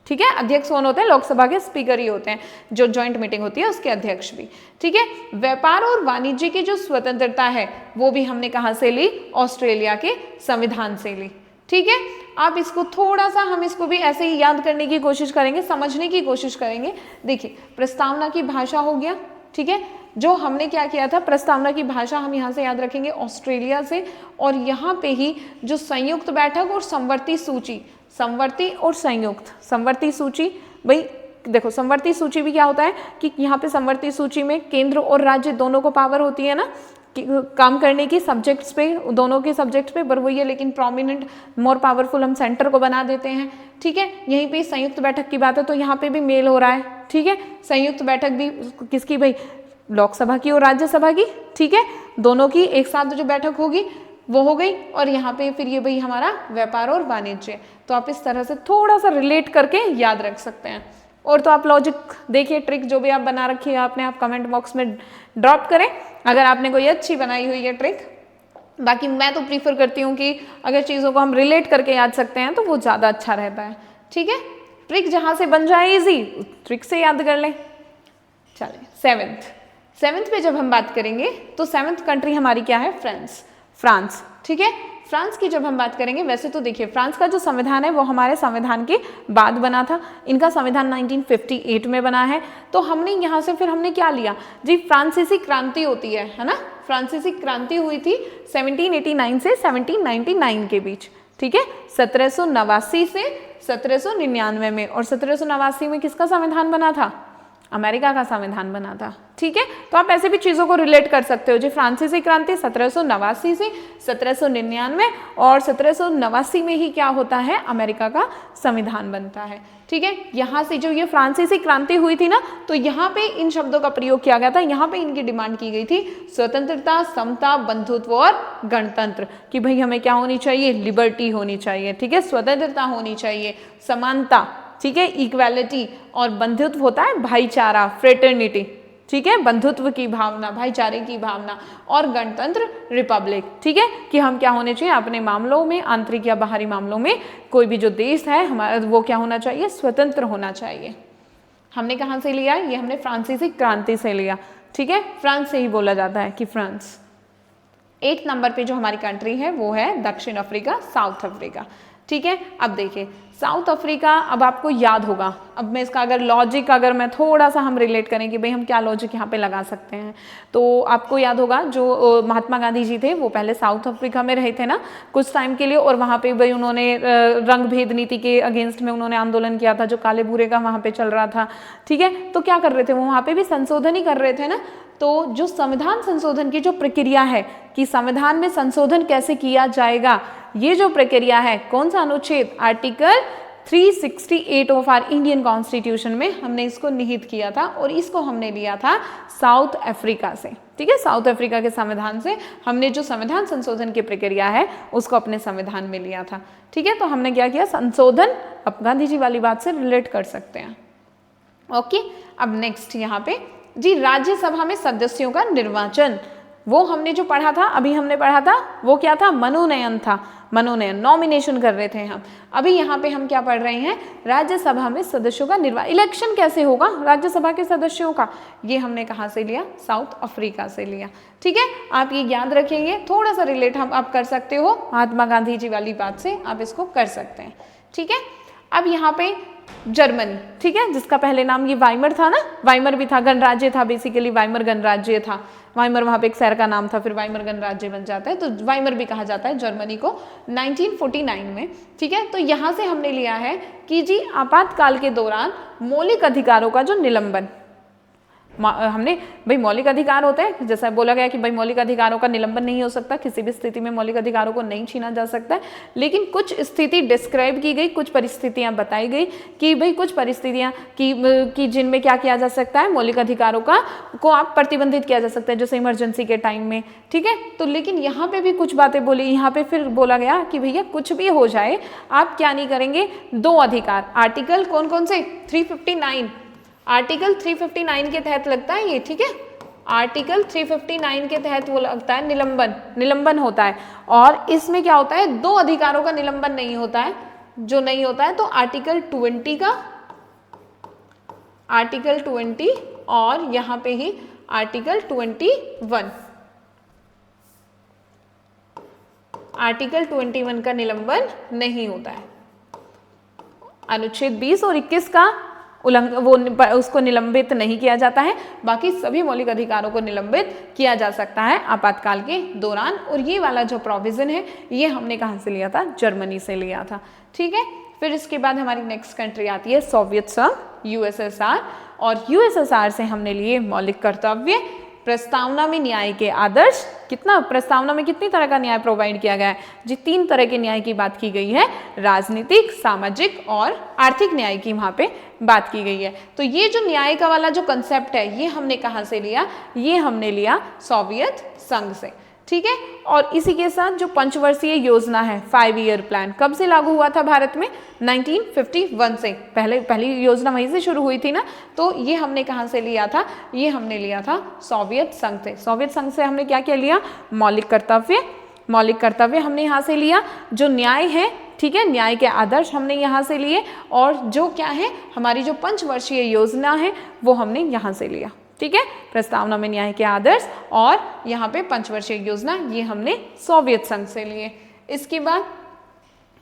A: ठीक है, अध्यक्ष कौन होते हैं, लोकसभा के स्पीकर ही होते हैं, जो जॉइंट मीटिंग होती है उसके अध्यक्ष भी। ठीक है, व्यापार और वाणिज्य की जो स्वतंत्रता है वो भी हमने कहाँ से ली, ऑस्ट्रेलिया के संविधान से ली। ठीक है, आप इसको थोड़ा सा, हम इसको भी ऐसे ही याद करने की कोशिश करेंगे, समझने की कोशिश करेंगे। देखिए, प्रस्तावना की भाषा हो गया, ठीक है, जो हमने क्या किया था, प्रस्तावना की भाषा हम यहाँ से याद रखेंगे ऑस्ट्रेलिया से। और यहाँ पे ही जो संयुक्त बैठक और समवर्ती सूची, समवर्ती और संयुक्त, समवर्ती सूची, भाई देखो समवर्ती सूची भी क्या होता है कि यहाँ पे समवर्ती सूची में केंद्र और राज्य दोनों को पावर होती है ना काम करने की, सब्जेक्ट्स पे, दोनों के सब्जेक्ट्स पे, पर वही है, लेकिन प्रोमिनेंट मोर पावरफुल हम सेंटर को बना देते हैं। ठीक है, यहीं पे संयुक्त बैठक की बात है तो यहाँ पे भी मेल हो रहा है। ठीक है, संयुक्त बैठक भी किसकी, भाई लोकसभा की और राज्यसभा की। ठीक है, दोनों की एक साथ जो बैठक होगी वो हो गई। और यहाँ पे फिर ये भाई हमारा व्यापार और वाणिज्य, तो आप इस तरह से थोड़ा सा रिलेट करके याद रख सकते हैं। और तो आप लॉजिक देखिए, ट्रिक जो भी आप बना रखी है आपने, आप कमेंट बॉक्स में ड्रॉप करें अगर आपने कोई अच्छी बनाई हुई है ट्रिक। बाकी मैं तो प्रीफर करती हूँ कि अगर चीज़ों को हम रिलेट करके याद सकते हैं तो वो ज़्यादा अच्छा रहता है। ठीक है, ट्रिक जहाँ से बन जाए इजी, ट्रिक से याद कर लें। चलिए, सेवेंथ पे जब हम बात करेंगे तो 7th कंट्री हमारी क्या है, फ्रांस। ठीक है, फ्रांस की जब हम बात करेंगे, वैसे तो देखिए फ्रांस का जो संविधान है वो हमारे संविधान के बाद बना था, इनका संविधान 1958 में बना है। तो हमने यहाँ से फिर हमने क्या लिया जी, फ्रांसीसी क्रांति होती है ना, फ्रांसीसी क्रांति हुई थी 1789 से 1799 के बीच। ठीक है, 1789 से 1799 में, और 1789 में किसका संविधान बना था, अमेरिका का संविधान बना था। ठीक है, तो आप ऐसे भी चीज़ों को रिलेट कर सकते हो जी, फ्रांसीसी क्रांति 1789 से 1799, और 1789 में ही क्या होता है, अमेरिका का संविधान बनता है। ठीक है, यहाँ से जो ये फ्रांसीसी क्रांति हुई थी ना, तो यहाँ पे इन शब्दों का प्रयोग किया गया था, यहाँ पे इनकी डिमांड की गई थी स्वतंत्रता, समता, बंधुत्व और गणतंत्र, कि भाई हमें क्या होनी चाहिए, लिबर्टी होनी चाहिए। ठीक है, स्वतंत्रता होनी चाहिए, समानता, ठीक है, इक्वालिटी, और बंधुत्व होता है भाईचारा, फ्रेटर्निटी। ठीक है, बंधुत्व की भावना, भाईचारे की भावना, और गणतंत्र, रिपब्लिक। ठीक है, कि हम क्या होने चाहिए अपने मामलों में, आंतरिक या बाहरी मामलों में, कोई भी जो देश है हमारा वो क्या होना चाहिए, स्वतंत्र होना चाहिए। हमने कहाँ से लिया, ये हमने फ्रांसीसी क्रांति से लिया। ठीक है, फ्रांस से ही बोला जाता है कि फ्रांस। 8 नंबर पे जो हमारी कंट्री है वो है दक्षिण अफ्रीका, साउथ अफ्रीका। ठीक है, अब देखिए साउथ अफ्रीका, अब आपको याद होगा, अब मैं इसका अगर लॉजिक, अगर मैं थोड़ा सा हम रिलेट करें कि भाई हम क्या लॉजिक यहाँ पे लगा सकते हैं, तो आपको याद होगा जो महात्मा गांधी जी थे वो पहले साउथ अफ्रीका में रहे थे ना कुछ टाइम के लिए, और वहाँ पे भाई उन्होंने रंग भेद नीति के अगेंस्ट में उन्होंने आंदोलन किया था, जो काले भूरे का वहाँ पे चल रहा था। ठीक है, तो क्या कर रहे थे वो, वहाँ पे भी संशोधन ही कर रहे थे ना। तो जो संविधान संशोधन की जो प्रक्रिया है कि संविधान में संशोधन कैसे किया जाएगा, ये जो प्रक्रिया है, कौन सा अनुच्छेद, article 368 of our Indian constitution में हमने इसको निहित किया था, और इसको हमने लिया था साउथ अफ्रीका से। ठीक है, साउथ अफ्रीका के संविधान से हमने जो संविधान संशोधन की प्रक्रिया है उसको अपने संविधान में लिया था। ठीक है, तो हमने क्या किया, संशोधन, अब गांधी जी वाली बात से रिलेट कर सकते हैं। ओके, अब नेक्स्ट यहाँ पे जी राज्यसभा में सदस्यों का निर्वाचन, वो हमने जो पढ़ा था, अभी हमने पढ़ा था वो क्या था, मनोनयन था। मनोनयन, नॉमिनेशन कर रहे थे हम। अभी यहाँ पे हम क्या पढ़ रहे हैं, राज्यसभा में सदस्यों का इलेक्शन कैसे होगा राज्यसभा के सदस्यों का, ये हमने कहाँ से लिया, साउथ अफ्रीका से लिया। ठीक है, आप ये याद रखेंगे, थोड़ा सा रिलेट हम आप कर सकते हो महात्मा गांधी जी वाली बात से, आप इसको कर सकते हैं। ठीक है, अब यहाँ पे जर्मनी, ठीक है, जिसका पहले नाम ये वाइमर था ना, वाइमर भी था, गणराज्य था बेसिकली, वाइमर गणराज्य था, वाइमर वहाँ पे एक शहर का नाम था, फिर वाइमर गणराज्य बन जाता है, तो वाइमर भी कहा जाता है जर्मनी को 1949 में। ठीक है, तो यहाँ से हमने लिया है कि जी आपातकाल के दौरान मौलिक अधिकारों का जो निलंबन, हमने भाई मौलिक अधिकार होते हैं, जैसा बोला गया कि भाई मौलिक अधिकारों का निलंबन नहीं हो सकता, किसी भी स्थिति में मौलिक अधिकारों को नहीं छीना जा सकता है, लेकिन कुछ स्थिति डिस्क्राइब की गई, कुछ परिस्थितियां बताई गई कि भाई कुछ परिस्थितियां कि जिनमें क्या किया जा सकता है, मौलिक अधिकारों को आप प्रतिबंधित किया जा सकता है, जैसे इमरजेंसी के टाइम में। ठीक है, तो लेकिन यहाँ पे भी कुछ बातें बोली, यहाँ पे फिर बोला गया कि भैया कुछ भी हो जाए आप क्या नहीं करेंगे, 2 अधिकार, आर्टिकल कौन कौन से, 359, आर्टिकल 359 के तहत लगता है ये। ठीक है, आर्टिकल 359 के तहत वो लगता है, निलंबन होता है, और इसमें क्या होता है, 2 अधिकारों का निलंबन नहीं होता है, जो नहीं होता है तो आर्टिकल 20 का, आर्टिकल 20 और यहाँ पे ही आर्टिकल 21, आर्टिकल 21 का निलंबन नहीं होता है। अनुच्छेद 20 और 21 का उसको निलंबित नहीं किया जाता है, बाकी सभी मौलिक अधिकारों को निलंबित किया जा सकता है आपातकाल के दौरान। और ये वाला जो प्रोविजन है ये हमने कहाँ से लिया था, जर्मनी से लिया था। ठीक है, फिर इसके बाद हमारी नेक्स्ट कंट्री आती है सोवियत संघ, यूएसएसआर, और यूएसएसआर से हमने लिए मौलिक कर्तव्य, प्रस्तावना में न्याय के आदर्श, कितना प्रस्तावना में कितनी तरह का न्याय प्रोवाइड किया गया है जी, 3 तरह के न्याय की बात की गई है, राजनीतिक, सामाजिक और आर्थिक न्याय की वहां पे बात की गई है। तो ये जो न्याय का वाला जो कंसेप्ट है ये हमने कहाँ से लिया, ये हमने लिया सोवियत संघ से। ठीक है, और इसी के साथ जो 5 वर्षीय योजना है, 5 ईयर प्लान, कब से लागू हुआ था भारत में, 1951 से, पहली योजना वहीं से शुरू हुई थी ना, तो ये हमने कहाँ से लिया था, ये हमने लिया था सोवियत संघ से। सोवियत संघ से हमने क्या क्या लिया, मौलिक कर्तव्य हमने यहाँ से लिया, जो न्याय है, ठीक है, न्याय के आदर्श हमने यहाँ से लिए, और जो क्या है हमारी जो 5 वर्षीय योजना है वो हमने यहाँ से लिया। ठीक है, प्रस्तावना में न्याय के आदर्श और यहाँ पे 5 वर्षीय योजना, ये हमने सोवियत संघ से लिए। इसके बाद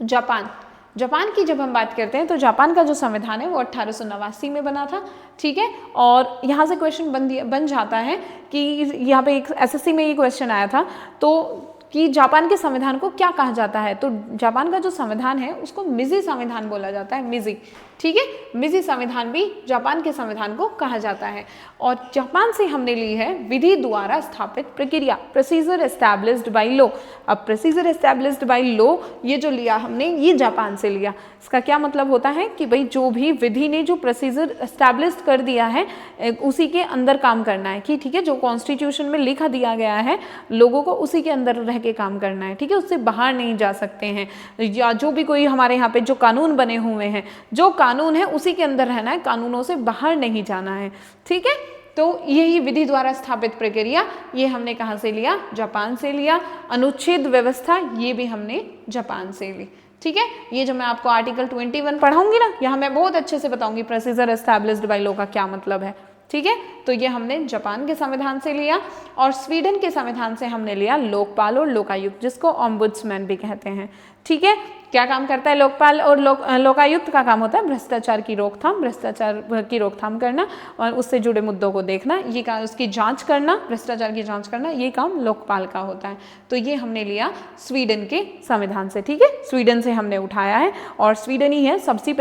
A: जापान की जब हम बात करते हैं तो जापान का जो संविधान है वो 1889 में बना था। ठीक है, और यहाँ से क्वेश्चन बन जाता है कि यहाँ पे एक एसएससी में ये क्वेश्चन आया था तो कि जापान के संविधान को क्या कहा जाता है, तो जापान का जो संविधान है उसको मिजी संविधान बोला जाता है, मिजी। ठीक है, मिजी संविधान भी जापान के संविधान को कहा जाता है। और जापान से हमने ली है विधि द्वारा स्थापित प्रक्रिया, प्रोसीजर एस्टैब्लिश्ड बाय लॉ। अब प्रोसीजर एस्टैब्लिश्ड बाय लॉ ये जो लिया हमने, ये जापान से लिया। इसका क्या मतलब होता है कि भाई जो भी विधि ने जो प्रोसीजर एस्टैब्लिश कर दिया है उसी के अंदर काम करना है, कि ठीक है, जो कॉन्स्टिट्यूशन में लिखा दिया गया है लोगों को उसी के अंदर रह के काम करना है। ठीक है, उससे बाहर नहीं जा सकते हैं, या जो भी कोई हमारे यहाँ पे जो कानून बने हुए हैं, जो कानून है उसी के अंदर रहना है, कानूनों से बाहर नहीं जाना है। ठीक है, तो यही विधि द्वारा स्थापित प्रक्रिया, ये हमने कहाँ से लिया, जापान से लिया। अनुच्छेद व्यवस्था, ये भी हमने जापान से ली। ठीक है, ये जो मैं आपको आर्टिकल 21 पढ़ाऊंगी ना, यहाँ मैं बहुत अच्छे से बताऊंगी प्रोसीजर एस्टैब्लिश्ड बाय लॉ का क्या मतलब है। ठीक है, तो ये हमने जापान के संविधान से लिया। और स्वीडन के संविधान से हमने लिया लोकपाल और लोकायुक्त, जिसको ओम्बुड्समैन भी कहते हैं। ठीक है, क्या काम करता है लोकपाल और लोकायुक्त का काम होता है भ्रष्टाचार की रोकथाम करना और उससे जुड़े मुद्दों को देखना, ये काम, उसकी जांच करना, भ्रष्टाचार की जांच करना, ये काम लोकपाल का होता है। तो ये हमने लिया स्वीडन के संविधान से। ठीक है, स्वीडन से हमने उठाया है, और स्वीडन ही है सबसे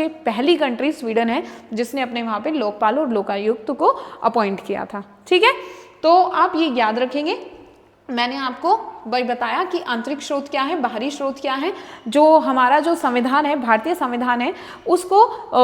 A: पहली कंट्री स्वीडन है जिसने अपने वहाँ पे लोकपाल और लोकायुक्त को अपॉइंट किया था। ठीक है, तो आप ये याद रखेंगे, मैंने आपको वही बताया कि आंतरिक स्रोत क्या है, बाहरी स्रोत क्या है। जो हमारा जो संविधान है, भारतीय संविधान है, उसको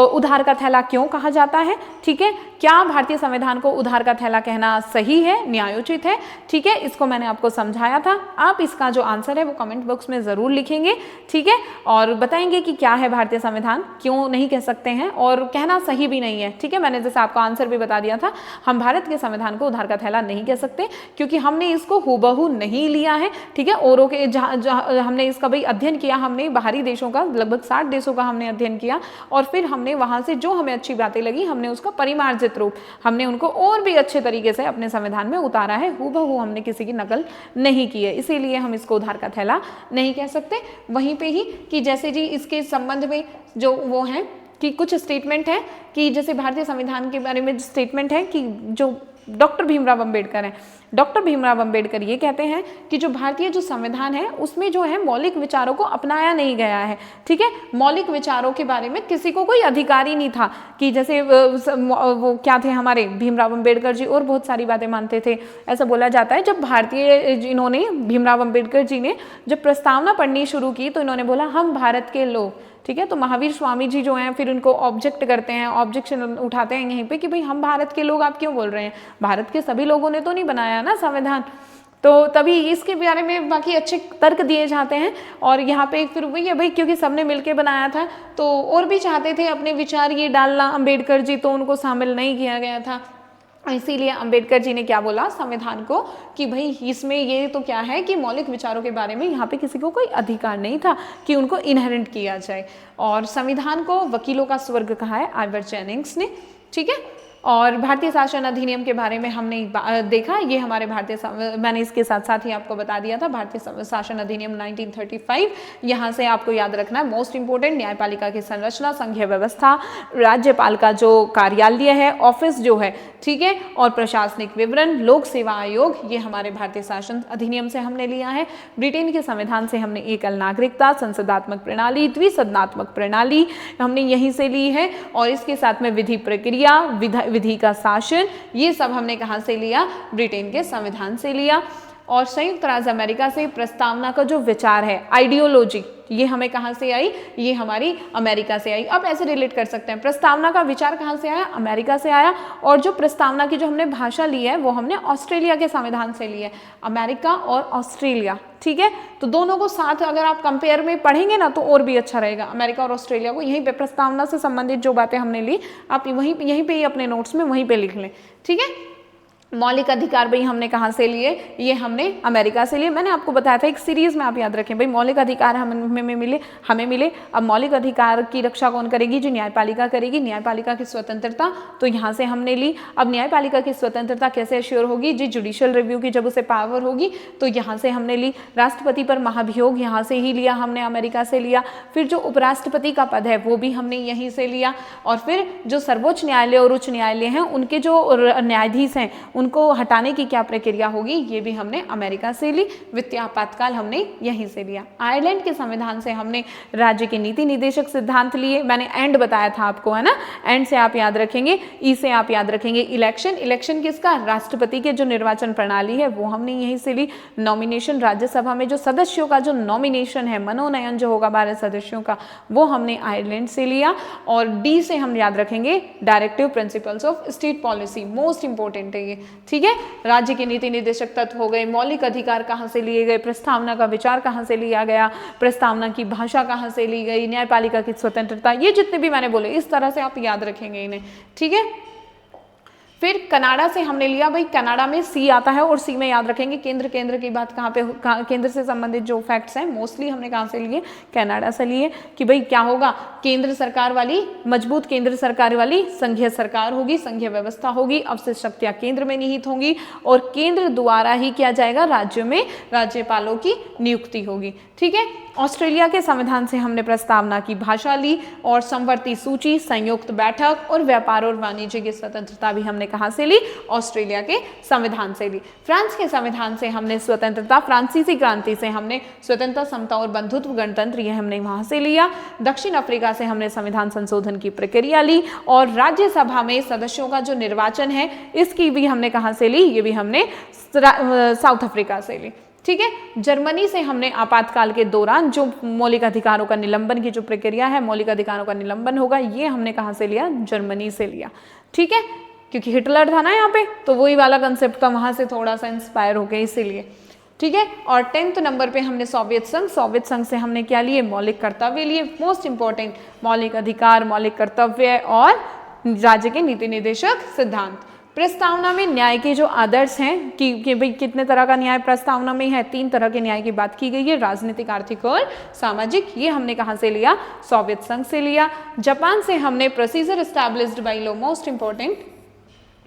A: उधार का थैला क्यों कहा जाता है। ठीक है, क्या भारतीय संविधान को उधार का थैला कहना सही है, न्यायोचित है। ठीक है, इसको मैंने आपको समझाया था। आप इसका जो आंसर है वो कमेंट बॉक्स में ज़रूर लिखेंगे। ठीक है, और बताएंगे कि क्या है भारतीय संविधान, क्यों नहीं कह सकते हैं, और कहना सही भी नहीं है। ठीक है, मैंने जैसे आपको आंसर भी बता दिया था, हम भारत के संविधान को उधार का थैला नहीं कह सकते, क्योंकि हमने इसको हूबहू नहीं लिया है, है, ठीक है। औरों के जहाँ हमने इसका भाई अध्ययन किया, हमने बाहरी देशों का लगभग 60 देशों का हमने अध्ययन किया और फिर हमने वहाँ से जो हमें अच्छी बातें लगी हमने उसका परिमार्जित रूप हमने उनको और भी अच्छे तरीके से अपने संविधान में उतारा है। हूबहू हमने किसी की नकल नहीं की है, इसीलिए हम इसको उधार का थैला नहीं कह सकते। वहीं पे ही कि जैसे जी इसके संबंध में जो वो हैं कि कुछ स्टेटमेंट है कि जैसे भारतीय संविधान के बारे में स्टेटमेंट है कि जो डॉक्टर भीमराव अंबेडकर हैं, डॉक्टर भीमराव अंबेडकर ये कहते हैं कि जो भारतीय जो संविधान है उसमें जो है मौलिक विचारों को अपनाया नहीं गया है, ठीक है। मौलिक विचारों के बारे में किसी को कोई अधिकार ही नहीं था कि जैसे वो क्या थे हमारे भीमराव अंबेडकर जी और बहुत सारी बातें मानते थे। ऐसा बोला जाता है जब भारतीय इन्होंने भीमराव अंबेडकर जी ने जब प्रस्तावना पढ़नी शुरू की तो इन्होंने बोला हम भारत के लोग, ठीक है। तो महावीर स्वामी जी जो हैं फिर उनको ऑब्जेक्ट करते हैं, ऑब्जेक्शन उठाते हैं यहीं पे कि भाई हम भारत के लोग आप क्यों बोल रहे हैं, भारत के सभी लोगों ने तो नहीं बनाया ना संविधान। तो तभी इसके बारे में बाकी अच्छे तर्क दिए जाते हैं और यहाँ पे फिर वही है भाई क्योंकि सबने मिलके बनाया था तो और भी चाहते थे अपने विचार ये डालना अंबेडकर जी, तो उनको शामिल नहीं किया गया था। इसीलिए अंबेडकर जी ने क्या बोला संविधान को कि भाई इसमें ये तो क्या है कि मौलिक विचारों के बारे में यहाँ पे किसी को कोई अधिकार नहीं था कि उनको इनहेरेंट किया जाए। और संविधान को वकीलों का स्वर्ग कहा है आइवर जेनिंग्स ने, ठीक है। और भारतीय शासन अधिनियम के बारे में हमने देखा, ये हमारे मैंने इसके साथ साथ ही आपको बता दिया था भारतीय शासन अधिनियम 1935। यहाँ से आपको याद रखना है मोस्ट इंपोर्टेंट, न्यायपालिका की संरचना, संघीय व्यवस्था, राज्यपाल का जो कार्यालय है, ऑफिस जो है, ठीक है, और प्रशासनिक विवरण, लोक सेवा आयोग, ये हमारे भारतीय शासन अधिनियम से हमने लिया है। ब्रिटेन के संविधान से हमने एकल नागरिकता, संसदात्मक प्रणाली, द्विसदनात्मक प्रणाली हमने यहीं से ली है। और इसके साथ में विधि प्रक्रिया, विधि का शासन, ये सब हमने कहाँ से लिया, ब्रिटेन के संविधान से लिया। और संयुक्त राज्य अमेरिका से प्रस्तावना का जो विचार है, आइडियोलॉजी, ये हमें कहाँ से आई, ये हमारी अमेरिका से आई। अब ऐसे रिलेट कर सकते हैं प्रस्तावना का विचार कहाँ से आया, अमेरिका से आया। और जो प्रस्तावना की जो हमने भाषा ली है वो हमने ऑस्ट्रेलिया के संविधान से ली है, अमेरिका और ऑस्ट्रेलिया, ठीक है। तो दोनों को साथ अगर आप कंपेयर में पढ़ेंगे ना तो और भी अच्छा रहेगा, अमेरिका और ऑस्ट्रेलिया को। यहीं पे प्रस्तावना से संबंधित जो बातें हमने ली आप यहीं पे ही अपने नोट्स में वहीं पे लिख लें, ठीक है। मौलिक अधिकार भाई हमने कहाँ से लिए, ये हमने अमेरिका से लिए। मैंने आपको बताया था एक सीरीज में, आप याद रखें भाई मौलिक अधिकार हमें मिले। अब मौलिक अधिकार की रक्षा कौन करेगी, जो न्यायपालिका करेगी, न्यायपालिका की स्वतंत्रता, तो यहाँ से हमने ली। अब न्यायपालिका की स्वतंत्रता कैसे अश्योर होगी, जी जुडिशियल रिव्यू की जब उसे पावर होगी, तो यहाँ से हमने ली। राष्ट्रपति पर महाभियोग यहाँ से ही लिया हमने, अमेरिका से लिया। फिर जो उपराष्ट्रपति का पद है वो भी हमने यहीं से लिया। और फिर जो सर्वोच्च न्यायालय और उच्च न्यायालय हैं उनके जो न्यायाधीश हैं उनको हटाने की क्या प्रक्रिया होगी, ये भी हमने अमेरिका से ली। वित्तीय आपातकाल हमने यहीं से लिया। आयरलैंड के संविधान से हमने राज्य के नीति निदेशक सिद्धांत लिए। मैंने एंड बताया था आपको, है ना, एंड से आप याद रखेंगे, ई से आप याद रखेंगे इलेक्शन किसका, राष्ट्रपति के जो निर्वाचन प्रणाली है वो हमने यहीं से ली। नॉमिनेशन, राज्यसभा में जो सदस्यों का जो नॉमिनेशन है, मनोनयन जो होगा 12 सदस्यों का, वो हमने आयरलैंड से लिया। और डी से हम याद रखेंगे directive principles of state policy, most important है ये, ठीक है। राज्य के नीति निर्देशक तत्व हो गए, मौलिक अधिकार कहाँ से लिए गए, प्रस्तावना का विचार कहाँ से लिया गया, प्रस्तावना की भाषा कहाँ से ली गई, न्यायपालिका की स्वतंत्रता, ये जितने भी मैंने बोले इस तरह से आप याद रखेंगे इन्हें, ठीक है। फिर कनाडा से हमने लिया, भाई कनाडा में सी आता है और सी में याद रखेंगे केंद्र की बात कहाँ पे, केंद्र से संबंधित जो फैक्ट्स हैं मोस्टली हमने कहाँ से लिए, कनाडा से लिए। कि भाई क्या होगा, केंद्र सरकार वाली, मजबूत केंद्र सरकार वाली संघीय सरकार होगी, संघीय व्यवस्था होगी, अवशिष्ट शक्तियाँ केंद्र में निहित होंगी और केंद्र द्वारा ही किया जाएगा, राज्यों में राज्यपालों की नियुक्ति होगी, ठीक है। ऑस्ट्रेलिया के संविधान से हमने प्रस्तावना की भाषा ली और समवर्ती सूची, संयुक्त बैठक और व्यापार और वाणिज्य की स्वतंत्रता भी हमने कहाँ से ली, ऑस्ट्रेलिया के संविधान से ली। फ्रांस के संविधान से हमने स्वतंत्रता, फ्रांसीसी क्रांति से हमने स्वतंत्रता, समता और बंधुत्व, गणतंत्र, ये हमने वहां से लिया। दक्षिण अफ्रीका से हमने संविधान संशोधन की प्रक्रिया ली और राज्यसभा में सदस्यों का जो निर्वाचन है इसकी भी हमने कहाँ से ली, ये भी हमने साउथ अफ्रीका से ली, ठीक है। जर्मनी से हमने आपातकाल के दौरान जो मौलिक अधिकारों का निलंबन की जो प्रक्रिया है, मौलिक अधिकारों का निलंबन होगा, ये हमने कहाँ से लिया, जर्मनी से लिया, ठीक है। क्योंकि हिटलर था ना यहाँ पे, तो वही वाला कंसेप्ट था, वहां से थोड़ा सा इंस्पायर हो गए इसीलिए, ठीक है। और 10th नंबर पे हमने सोवियत संघ से हमने क्या लिए, मौलिक कर्तव्य लिए। मोस्ट इंपॉर्टेंट, मौलिक अधिकार, मौलिक कर्तव्य और राज्य के नीति निर्देशक सिद्धांत, प्रस्तावना में न्याय के जो आदर्श हैं कि भाई कितने तरह का न्याय प्रस्तावना में है, 3 तरह के न्याय की बात की गई है, राजनीतिक, आर्थिक और सामाजिक। ये हमने कहाँ से लिया? सोवियत संघ से लिया। जापान से हमने procedure established by law, most important,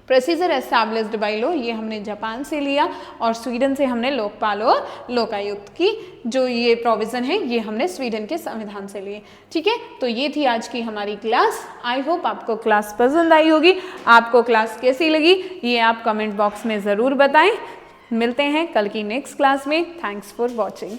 A: procedure established by law, ये हमने जापान से लिया। और स्वीडन से हमने लोकपाल और लोकायुक्त की जो ये प्रोविज़न है ये हमने स्वीडन के संविधान से लिए। ठीक है, तो ये थी आज की हमारी क्लास। आई होप आपको क्लास पसंद आई होगी। आपको क्लास कैसी लगी ये आप कमेंट बॉक्स में ज़रूर बताएं। मिलते हैं कल की नेक्स्ट क्लास में। Thanks for watching.